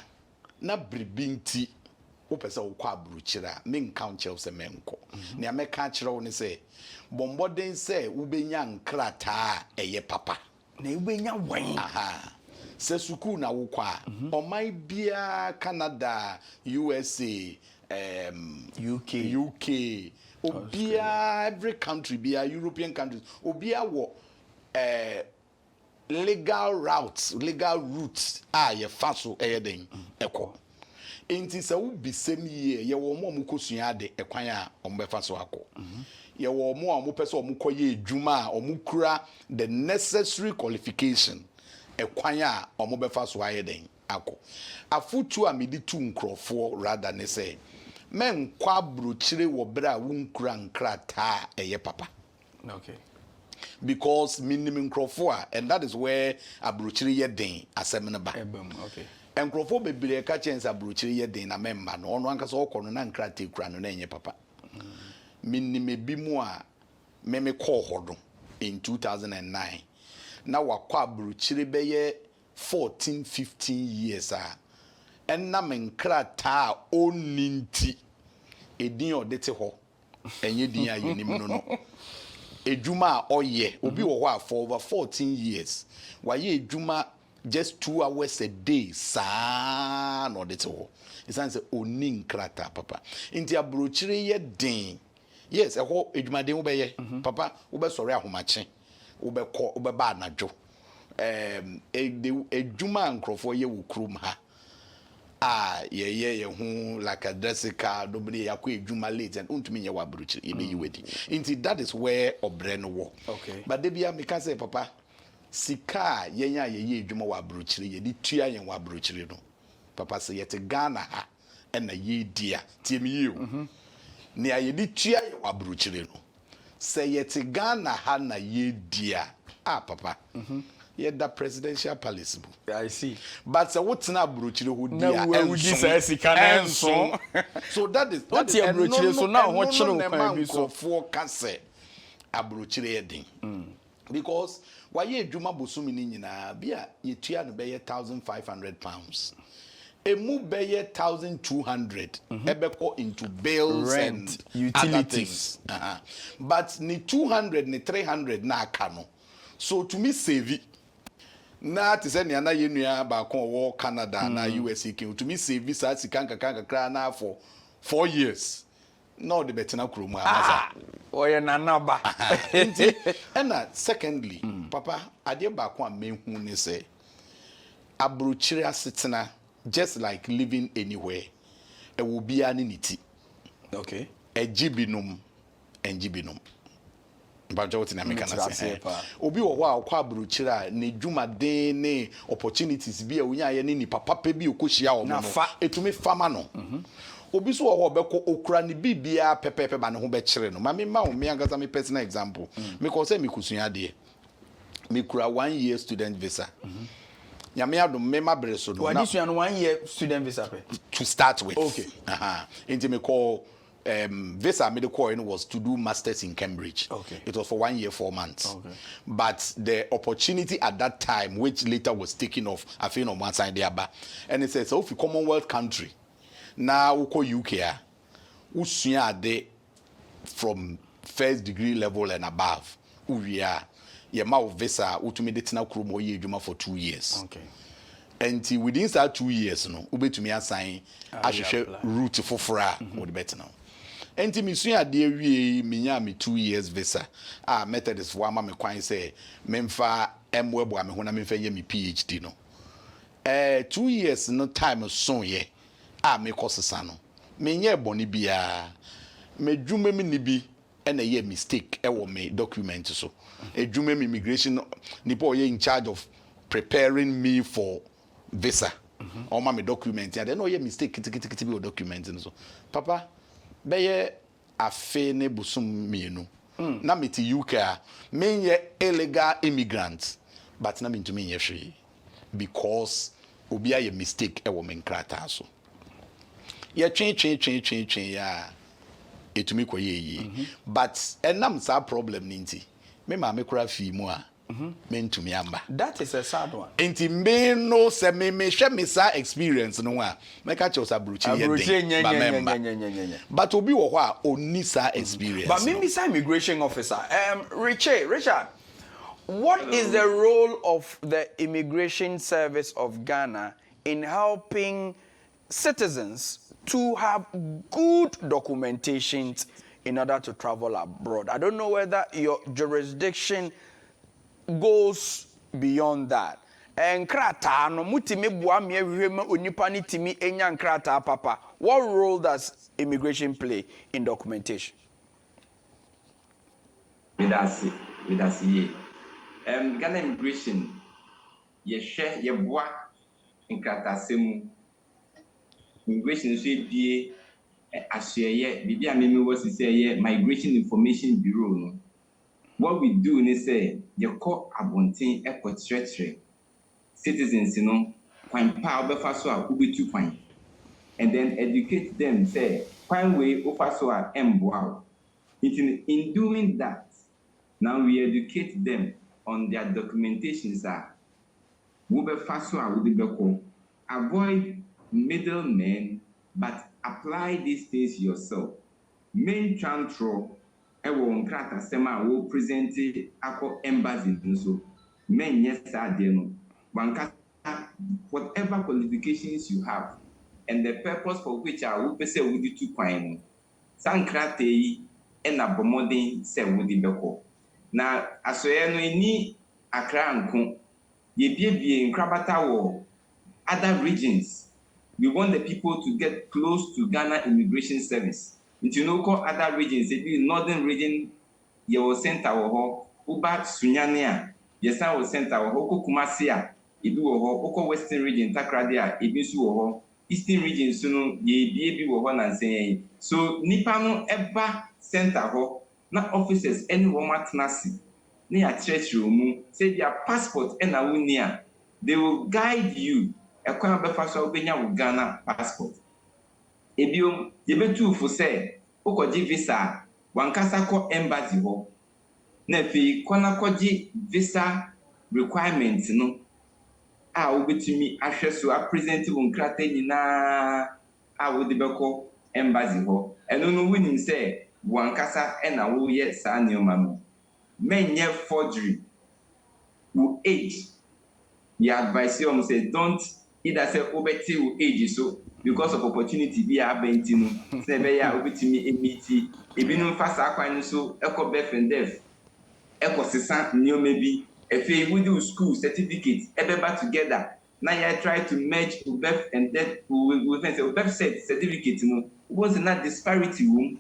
na bribinti wo pese wo kwa brochira me count chel se menko. Ne ameka kire wo ne se bomboden se wo benya nkrata eye papa. Na ubenya wen. Aha. Se suku na wo kwa. Omai bia Canada, USA, UK, Obia, every country, bia European countries, Obia wo legal routes ye faso eyeden eko. Enti se wo bisem ye ye wo mo mukosua de ekwan a ombefa so akọ. Ye wo mo a mo pese o mukoye edwuma a o mukura the necessary qualification ekwan a o mo befa so ayeden akọ. Afutu a medi tu nkrofo rather ne say men kwa brochire wo bra wo nkura nkrata eye papa. Okay. Because minimum nkrofo and that is where abrochire ye den asemne ba. Okay. Nkrofo bebire ka chance abrochire ye den na memba no ono anka so okono na nkrata ekura no na enye papa. Minime bi mu a meme call hodo in 2009 na wakwa abrochire be ye 14-15 years and na menkrata oninti edin odete ho enye din ayenim no ejuma oye obi wo ho for over 14 years waye ejuma just 2 hours a day sa no odete ho isan se onin krata papa inti abrochire ye din yes eho ejuma den wo be ye papa wo be sori ahomache wo be ko wo be ba anadwo ejuma nkrofo ye wo krum ha ye hu like Adzika dobri yakwa ejuma late and untumi nye wa bruchi ye be yiwedi inti that is where obre no wo. Okay. But debia me ka say papa sika yenya ye ejuma wa bruchi ye di tua yen wa bruchi no papa say yete Ghana ha na ye dia tie me ye o ne aye di tua ye wa bruchi no say yete Ghana ha na ye dia papa yeah, that presidential palace. I see. But so what's na abrochire ho dia enso. So that is what's your abrochire so now what chiro kwan bi so for kase abrochire edin. Because why ye adwuma bosumi ni nyina bia ye tua no be ye £1,500. Emu be ye 1,200 ebeko into bills rent, and utilities. But ni 200 ni 300 na aka no. So to me save it. Na te se na ye nua ba kon wo Canada na USA to me save visa sika kanka kra na for 4 years no the betina kurom amasa oye nanaba and secondly papa ade ba koamenhu ne say abrochire asetena just like living anywhere e will be an niti okay ejibinum Bajo what in American say obi wo ho a kwa abrochire ne dwumaden ne opportunities bi a wonya ye ne ni papa pe bi okohia wo no etumi fama no obi so wo ho beko okura ne bibia pepepe ba ne ho be kire no ma me ma wo me angaza me personal example me ko say me kusua de me kura 1 year student visa nyame adom me ma bere so no what this one 1 year student visa to start with okay into me call visa medical was to do masters in Cambridge. Okay. It was for 1 year, 4 months. Okay. But the opportunity at that time, which later was taken off, I think on one side there, and it says, so if you Commonwealth country, now we call UK, we are there from first degree level and above. We are your mouth visa, we to me the tina krumo ye juma for 2 years. Okay. And within that 2 years, no, we to me assign a route for fra or the better now. And me sua de wie me 2 years visa method is for me kwan say memfa mwebo am ho na memfa ye me PhD no 2 years no time so ye me kosesa no me nye boni bia me dwuma mi ni bi na ye mistake e wo me document so edwuma mi immigration nipo ye in charge of preparing me for visa on my document and then no ye mistake kiti bi document so papa beye afe ne busum mienu na meti UK me ye illegal immigrant but na me to me ye hwe because obi aye mistake e wo me nkrata so ye twen ya etumi koye yi but enam sa problem ni nti me ma me kura fi mu a mentumi amba that is a sad one enti me no se me hwe me sa experience no a me ka che sabruchi ye den but obi wo ho a oni sa experience but me sa immigration officer Richard what is the role of the Immigration Service of Ghana in helping citizens to have good documentation in order to travel abroad? I don't know whether your jurisdiction goes beyond that. And krata no mutimi bua me ahwehwe onipa ni timi enya krata papa. What role does immigration play in documentation? With us ye. Ghana immigration ye share ye bua in krata semu. Immigration so die asye bibi amemi was say Migration Information Bureau no. What we do is say you call abontin e citizens kwan pa obefa so a ubetu kwan and then educate them say kwan way ofa so a emboa. In doing that, now we educate them on their documentations obefa so a udebeko. Avoid middlemen but apply these things yourself. Main transfer ewo nkrata sema wo present ako embassy nso men yes ade no wanka whatever qualifications you have and the purpose for which are wo pese wo di tu kwan no sankrata yi na bomodin se wo di beko na asoye no ni akra nko ye biebie nkrabata wo other regions. We want the people to get close to Ghana Immigration Service. Into no call other regions, the northern region, your center or Uba Sunyania, yes, our center or Kumasia, Ibu or Western region, Takradia, Ibisu or Eastern region, Suno, ye be and saying. So Nipano Eba Center ho, not officers, any woman nasi, near church room, say their passport and a near. They will guide you. A kwan befa so obenya wo Ghana passport ebiom ye betu fo say okoji visa wankasa ko embassy ho na fi kona koji visa requirements no a obetumi ahwe so a present wo nkrata nyina a wo de beko embassy ho eno no winim say wankasa na wo ye sa neoma no menye forgery wo age. We advise you say don't either say obeti age so because of opportunity be happen no say be ya obetimi emiti ebinum fa sa kwan no so ekọ birth and death ekọ sesa nneoma bi efe we do school certificate ebeba together now you try to merge birth and death we say birth certificate no was not disparity room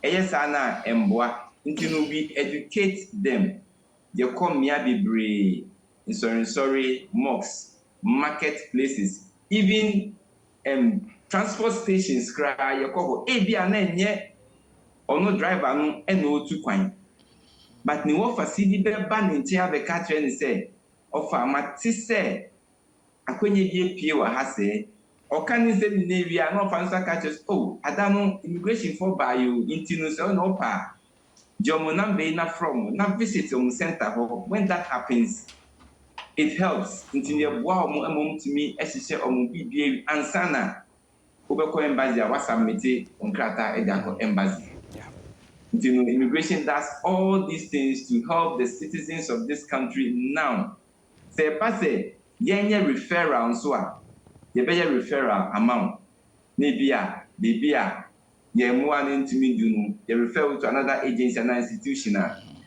eyesa na emboa nti no we educate them they come here bebre sorry mosques marketplaces even transport stations kra yekọ ebia na enye ono driver no e na otu kwan but ni wo facility be ba ni ntia be ka tre ni say ofa mate say akwenye bi epie wa ha say oka ni say ni na wi na ofa nsa ka tre oh adamu immigration for by you intinu say no pa jomo na be na from na visit center when that happens it helps intinu ye boa omo timi ehihye omo bibie ansana obekọ embassy a wasamete onkrata edako embassy. You know, immigration does all these things to help the citizens of this country now. Say pass yenye referral so ye be referral amount maybe ye mo an intimi do no ye refer to another agency and institution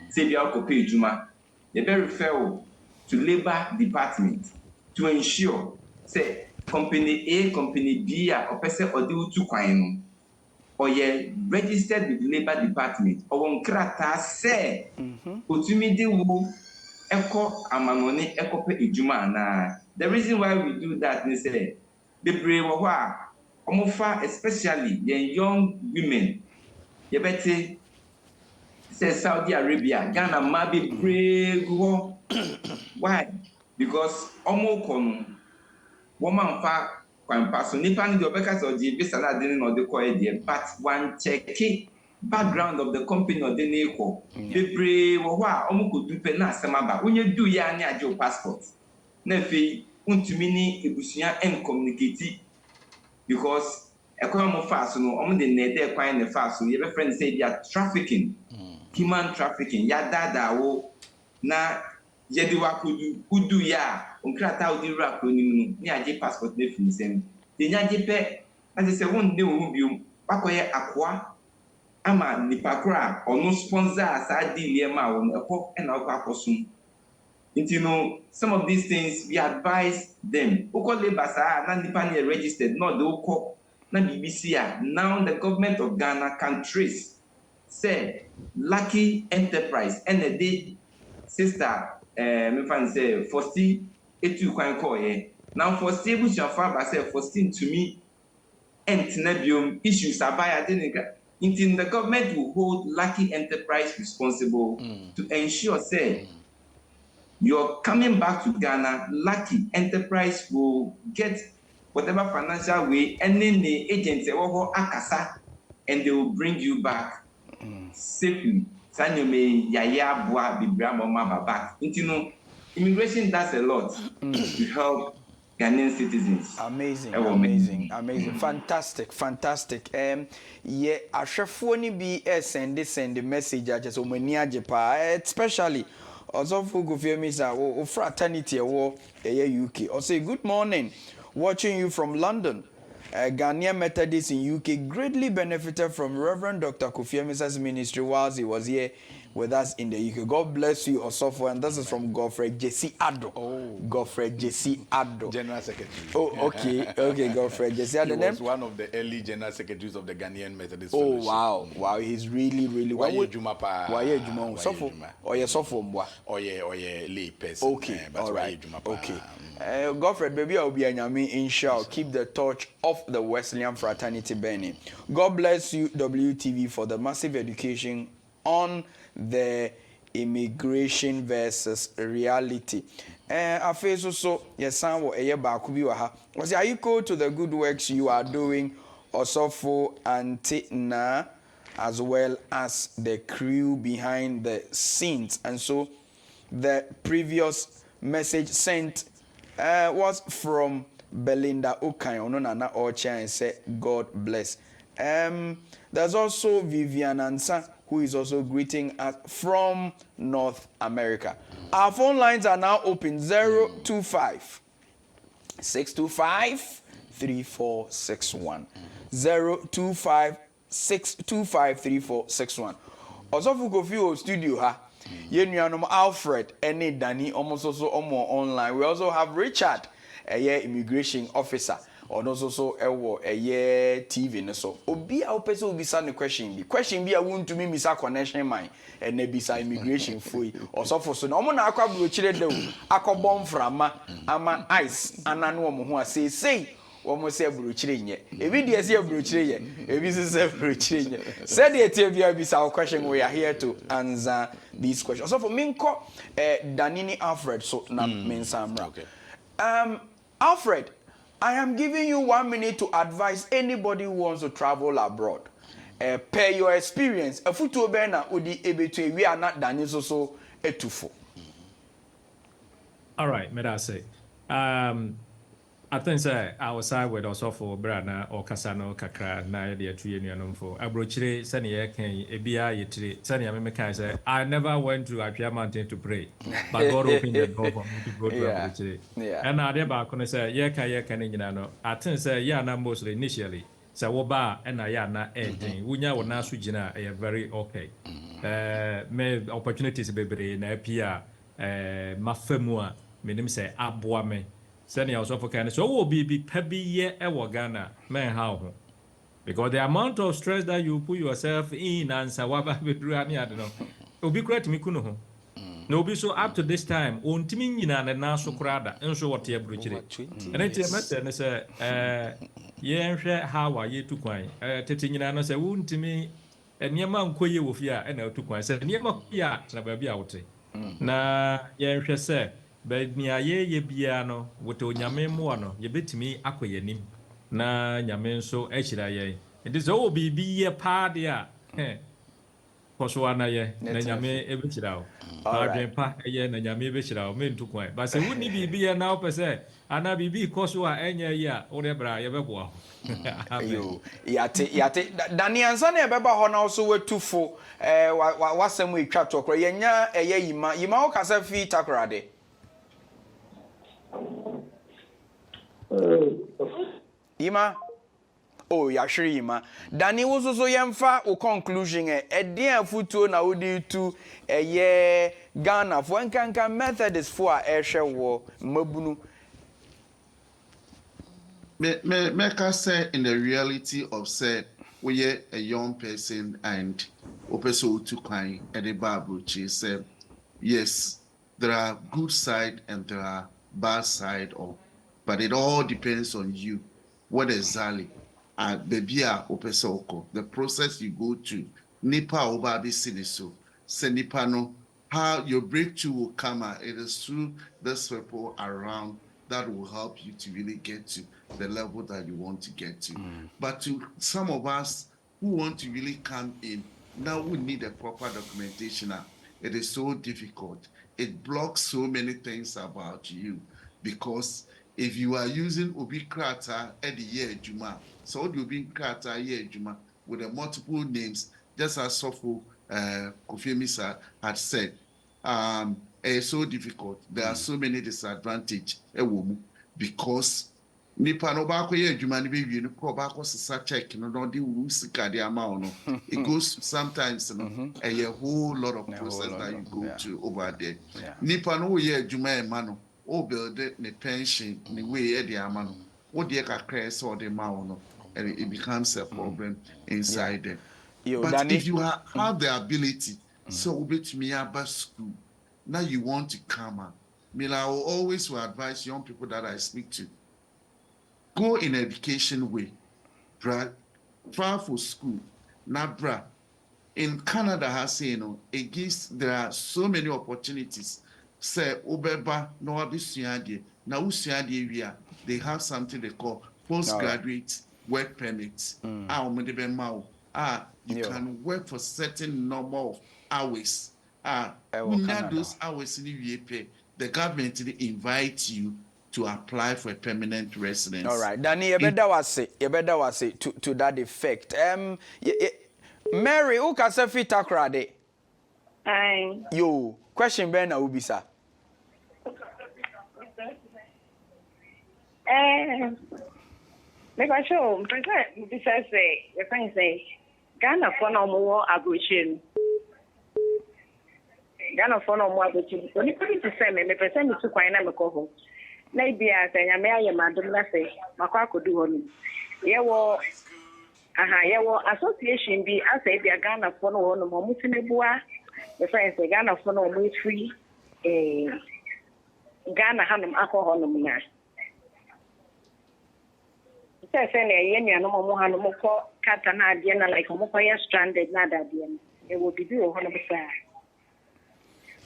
say be occupy juma ye be refer to labor department to ensure say company A company B or person or do two kwan no or ye registered with the labor department or one krata say otumi de wo eko amanone eko pe ejuma na the reason why we do that is say the brave wo a omofa especially the young women ye beti say Saudi Arabia Ghana ma be brave wo why because omo kono woman fa so nipa ni the obeka so the visa na dey no dey call there but one check background of the company or the neko bebre wo a omo ko dupe na asema ba onye du ya ni aje passport na fe untumi ni ebusuya en communicate because ekwan fa so no omo dey na dey kwan na fa so your friend say they are trafficking human trafficking ya dada wo na yedi wakudu udu ya onkrata udi rakro ni ni aje passport na finisem de nyaje pe ase se won de wo biom pakoye akwa ama nipakra onu sponsor asa deal ma won ekọ na okọ akosum nti no some of these things we advise them oko labor sa na nipa na registered not the oko na BBC now the government of Ghana can trace say Lucky Enterprise and the sister me fan say Fosti etu kwan call ye now Fosti ebusia fa ba say Fosti to me entina biom issues abaya denika in the government will hold Lucky Enterprise responsible to ensure say you're coming back to Ghana. Lucky Enterprise will get whatever financial way and then the agency will akasa and they will bring you back safely. Sanyome yaya bua bibra mama back. Immigration does a lot to help Ghanaian citizens. Amazing. Fantastic. Yeah, ahwefo ni bi send the message just omani age pa, especially also for Kofi Amissah o fraternity wo UK. I say good morning. Watching you from London. Ghanaian Methodists in UK greatly benefited from Reverend Dr. Kofi Amissah's ministry whilst he was here with us in the UK. God bless you, Osofo. And this is from Godfred Jesse Addo. Godfred Jesse Addo. General Secretary. Okay, Godfred Jesse Addo. He was one of the early general secretaries of the Ghanaian Methodist Fellowship. Wow. He's really Why Juma pa? Why Juma? Sofo. Oye Sofo mwa. Oye lay person. Okay, all right. Okay. Godfred, baby, I'll be inshallah. Keep the torch of the Wesleyan fraternity burning. God bless you, WTV, for the massive education on the immigration versus reality. I feel so yes, son wo eye ba ku bi wa ha. Was are you go to the good works you are doing Osofo Antina as well as the crew behind the scenes? And so the previous message sent was from Belinda Okan Ononana Ocha and said God bless. There's also Vivian Ansa, who is also greeting us from North America. Our phone lines are now open 025 625 3461. 0256253461. Also for Kofi studio ha. Yenuanom Alfred ene Danny almost also online. We also have Richard, a immigration officer. Or also a year TV no so. Obi a opese obi sa ne question bi. Question bi a won to me misa connection mine and ne bisa immigration foi. Or so no mo na akwa brochire de o. Akobom frama ama ice ananu omo ho say womo se brochire nye. Ebi de se brochire ye. Ebi se brochire nye. Said the tie bia bisa question we are here to answer these questions. So for minko Danini Alfred so na mensamra. Okay. Alfred, I am giving you 1 minute to advise anybody who wants to travel abroad. Per your experience, a foot to bena udi ebetu we are not done so etufo. All right, may I say? I think I was side with also for Brana or Casano Kakra, na the 3 years for Abrochire, Sunny Ken, Ebia Yetri, Sunny American say, I never went to Apia Mountain to pray, but God opened the door for me to go to Abrochire. And I never can say, Yaka Yakanino. I think say, Yana mostly initially. So, Woba and Ayana ending. Wunya will now switch very okay. May opportunities be in Apia, Mafemua, meaning say, Abwame. Sending also for Canada. So will be pebby ye ever Ghana, man how. Because the amount of stress that you put yourself in and Sawaba Bedruani, I don't know. It will be great to me kuno. No be so up to this time, on Timina and now so crowded, and so what you bridge. And it's a matter and say, yeah, how are you to quine? Tetina say, wound to me, and your mom quay with ya and out to quine. Said, near ya, Nababi out. Na, yeah, say. But ni aye ye biano woto nyame mo no ye betimi akoye nim na nyame so echira ye it is all be ye pa dia koso ana ye na nyame ebechira o adwen pa ye na nyame ebechira o mentu kwan but se woni bibi ye na opese ana bibi koso a enye ye a wo de bra ye bebo yo yate Dani ansa na ebeba ho na so wetufo wasem etwa tokro ye nya eye yima wo kasa fi takrade. Ima oh yashiri ima Dani wo so yemfa o conclusion den afutuo na wodi tu Ghana for nkankan Methodist for a ehwe wo mabunu me can say in the reality of say we are a young person and opeso to kind at the Bible say yes there are good side and there are bad side of but it all depends on you what exactly baby opeso the process you go to nipa obabi siniso se nipa no how your breakthrough will come out. It is through this people around that will help you to really get to the level that you want to get to. But to some of us who want to really come in, now we need a proper documentation. It is so difficult. It blocks so many things about you because if you are using Obi Krata at the year Juma, so the Obi Krata year Juma with the multiple names, just as Kofi Amissah had said, it's so difficult. There are so many disadvantages because nipa no ba koye adwuma ne be wie no ko ba ko sesa check no no de wu sika de ama no it goes sometimes no a whole lot of process that you go to over there nipa no wo ye adwuma e ma no o build the pension the way e de ama no wo de kakra so de ma no and it becomes a problem inside there. But if you have the ability so obet me about school now you want to come out I will always advise young people that I speak to go in education way, bra. Try for school, not bra. In Canada, it gives there are so many opportunities. Say obeba no abisuade na usuade we they have something they call postgraduate work permits. You can work for certain number of hours. Those hours in the government invite you to apply for a permanent residence. All right, Danny, you better was say to that effect. Mary, who can say fit takrade? Hi. Yo, question Ben Ubisa. Maybe I show present this I say, your friend say, Ghana for no more abortion. Ghana for no more abortion. When you put it to say, me present to quite a home. Maybe I say, I may have madam say, my Kwaku do on. Yeah, well, association be, I say, be a Ghana for no more Muslimeboa. The friend say, Ghana for no more free. Ghana Hanum alcohol now. Say any no more hand more Catana Diana like a stranded nada dian. It will be do 100%.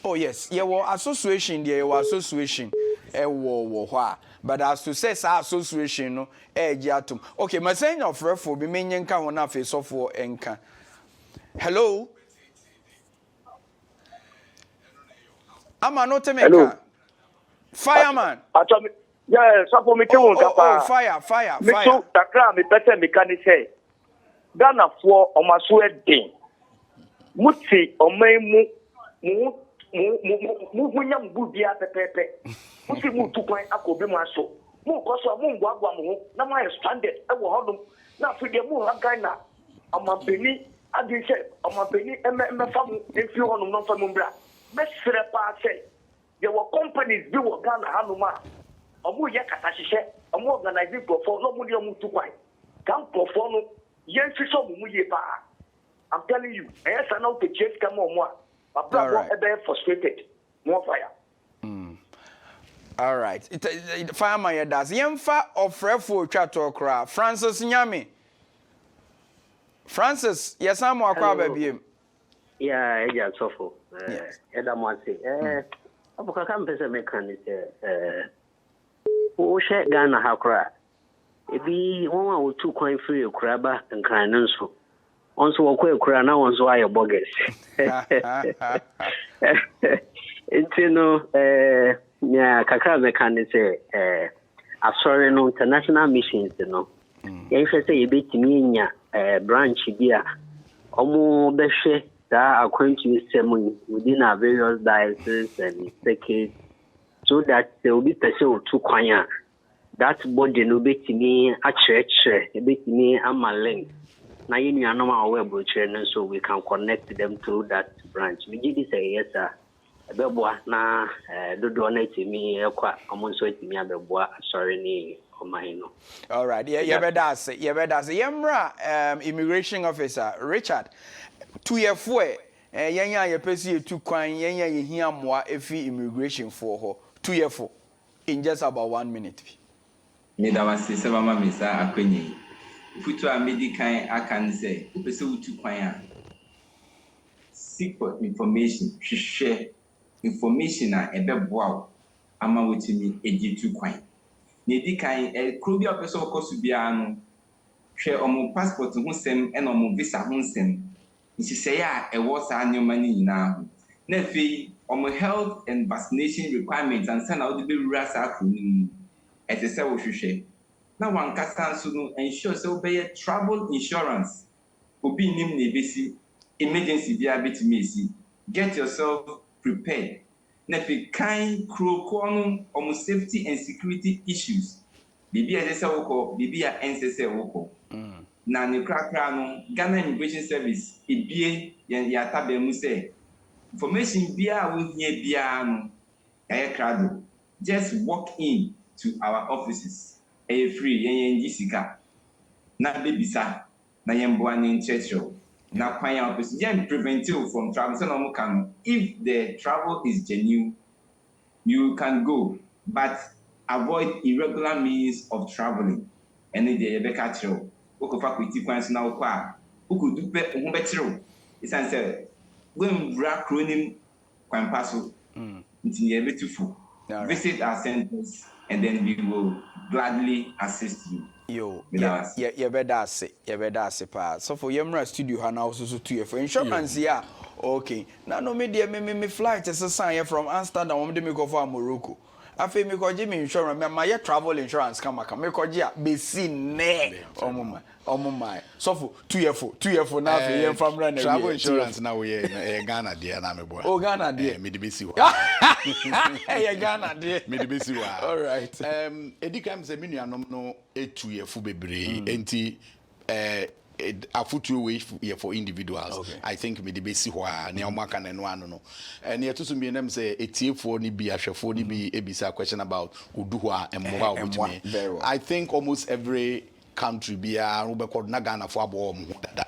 Oh yes, yeah, well, association there, your association, but as to say, association, no, jatum. Okay, my saying of refu be meaning can one face off for enka. Hello, I'm not to make a fireman. Yeah, so for me, oh, fire. Me so takra me better me can say. Ghana for o maso edin. Muti o mai mu hunya mbubia pepepe. Muti mu tukwan akobe mu aso. Mu koso mu ngwagwa mu na ma stranded e wo hodum. Na afide mu ha Ghana amambeni adi se amambeni me fam efi honum no fam mbra. Me sere pa say there were companies bi wo Ghana hanuma. Omo ye katahihye omo organize profo no mo de omo tukwan kan profo no yen fiso mo ye pa. I'm telling you yes I know to chase come on mo abra e be frustrated more fire. All right, fireman ye does yemfa ofrefo twa to kra Francis Nyame Francis yes am akwa ba biem yeah e ja sofo eda mo ase abuka kan pese me kan say o she Ghana hakra ebi won a otu kwan free kuraba nkran nso onso wokọ ekura na onso ayo bogus no nya kakra me kan say asori no international missions no yen fe say ebetimi nya branch bia omo behwe da akwantu system within our various dioceses and circuits so that there will be person to kwanya that body no betimi a church betimi amalink na yenu anoma we brochre so we can connect them to that branch we give this yes sir ebeboa na dodo na timi ekwa omonso timi abeboa sorry ni omaino. All right, yeah better say yemra immigration officer Richard to your fue yenya ye pesi etu kwan yenya ye hia moa efi immigration for ho 2 years for in just about 1 minute. Me da wase se mama mesa akwenyi. Futu a medical akan say, upese utu kwan a. Seek for information, share information a ebeboa ama wetimi ejitu kwan. Ne di kan kro bi opese okosu bia no hwe omo passport ho sem e na omo visa ho sem. Nsi ya ewo sa nyoma ni nyina ho. Na fi omo health and vaccination requirements and sana odi be rura sa akronim etese wo hwehwe na wan kasa nso no ensure say obey travel insurance obi nim na ebesi emergency dia betimi esi get yourself prepared na fi kan kroko no omo safety and security issues bibi etese woko bibi ya ensese woko na ne krakra no Ghana Immigration Service ebie ya tabemu say information bia wo hia bia no krado just walk in to our offices free yen Adzika na bebisa na yemboa ne nchecho na kwan ya office yen preventive from travel so no can if the travel is genuine you can go but avoid irregular means of traveling and the yebeka chiro okofa kwiti kwan so na okwa okudupe ho betiro isan say when bra cronim kwan paso nti yebetufu visit our centers and then we will gladly assist you. Yo, yeah, better say pa. So for Yemra studio ha now so 2 years for insurance yeah. Okay. Now no me flight is a sign from Amsterdam me go for Morocco. Afi me koji me insurance my travel insurance kama me koji a be si ne omuma so for 2 year for na afi yen famra na travel insurance na we Ghana there na me boa oh Ghana there me de be si wa Ghana there me de be si wa all right Adzika me say me nuanom no 2 year for bebre enti afutuo we for individuals. Okay. I think me de besi ho a na omaka na no ano no and ye to so me nem say etiefo ni bi ahwefo ni bi ebisa question about odu ho a emmoa obutumi. I think almost every country bia we be na Ghana fo abo om ho dada.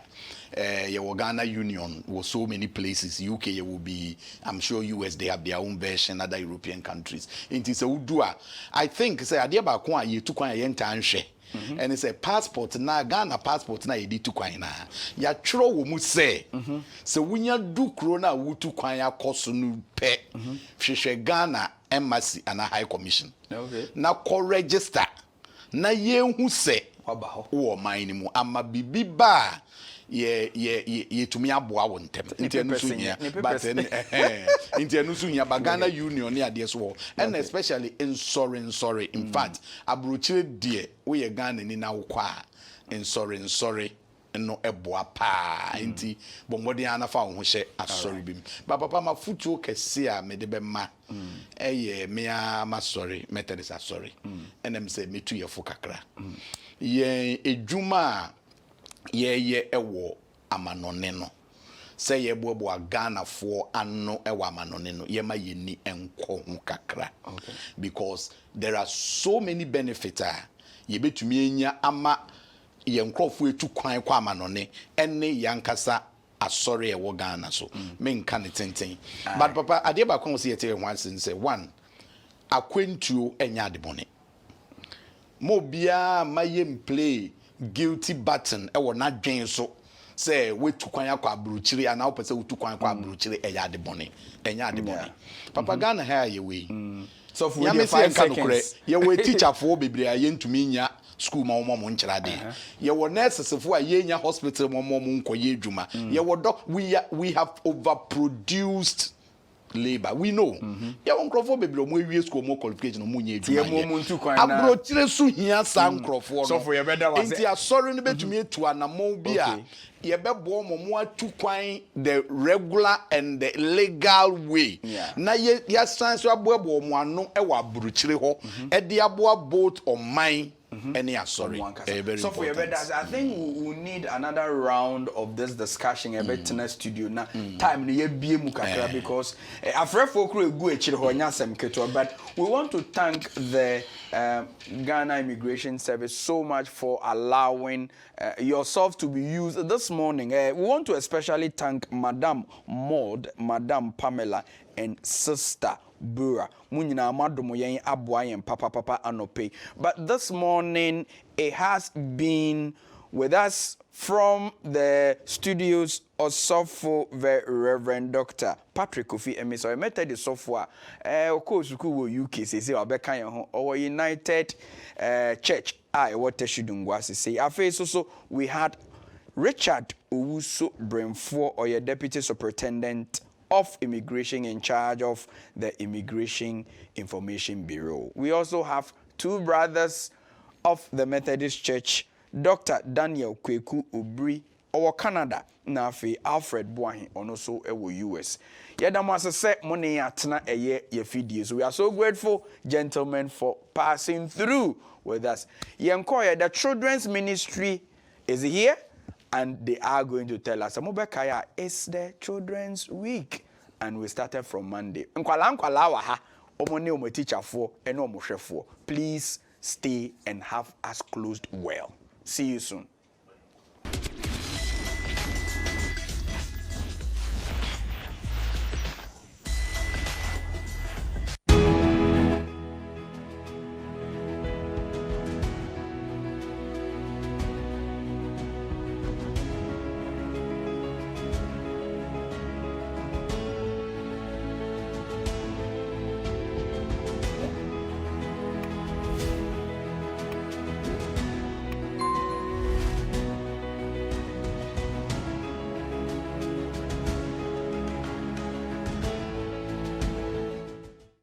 Ghana Union was so many places. UK will be, I'm sure US they have their own version, other European countries. It is a udua. I think say adia ba ko a ye tu kwan ye ntan hwe. And it's a passport na Ghana passport na yedi tu kwan na. Ya tworo wo mu say. So wunya du kro na wutu kwan akoso nu pe. Hwehwe Ghana embassy and a high commission. Okay. Na ko register. Na ye hu say waba ho. Wo man ni mu ama bibi ba ye tumi aboa wo ntem nti enu so hia but nti enu so hia Ghana Union ne ade so and especially sorry in fact abrochire die wo ye Ghana ni na wo kwa sorry no eboa pa nti bomode anafa wo ho hye asori bim ba papa ma futuo kese a me de be ma me ma sorry methodist sorry enem say metu ye fo kakra ye ejuma ye ewo amanone no say ye bobo Ghana for anno ewo amanone no ye ma yeni enko hu kakra. Okay. Because there are so many benefits ye betumi enya ama ye nkrofo etu kwan kwa amanone ene yankasa asori ewo Ghana so me nka ne tenten but papa ade ba kon se ye te ho asen say one akwentuo enya adebone mo bia mayem play guilty button e wona dwen so say wetu kwan akwa abruchiri ana opese wetu kwan akwa abruchiri e ya de bone enya de bone papa Ghana ha ye we so for the 5 seconds ye we teacher for bebre a ye ntumi nya school ma mo nkyira de ye wo nurses for a ye nya hospital mo nkoye adwuma ye wo doc we have overproduced labor we know ya nkrofo bebre mo awie school mo qualification mo nya adwuma abro tire so hia sa nkrofo no so for ye better was nti asori no betumi etu anamo bi a ye bebo mo atu kwan the regular and the legal way na ye san so aboabo mo ano e wa abruchire ho e de aboa both on mine any sorry so for your betters I think we need another round of this discussion in the studio na time na ye bie mu kakra because afrefo kro egu echire ho nyasem keto but we want to thank the Ghana Immigration Service so much for allowing yourself to be used this morning. We want to especially thank Madam Maud, Madam Pamela and Sister Bura. Munyina madomo yen aboa yen papa anope. But this morning it has been with us from the studios of the Reverend Dr. Patrick Kofi Amissah. I met the software. Of course, we UK say our United Church. What say. Also, we had Richard Owusu Bremfo, or your Deputy Superintendent of Immigration in charge of the Immigration Information Bureau. We also have two brothers of the Methodist Church, Dr. Daniel Kwaku Obiri, our Canada, Nafi Alfred Boahen, and also our US. Yadamasa said money atna a year videos. We are so grateful, gentlemen, for passing through with us. Yankoya, the children's ministry is here, and they are going to tell us. Amobekaya is the Children's Week, and we started from Monday. Please stay and have us closed well. See you soon.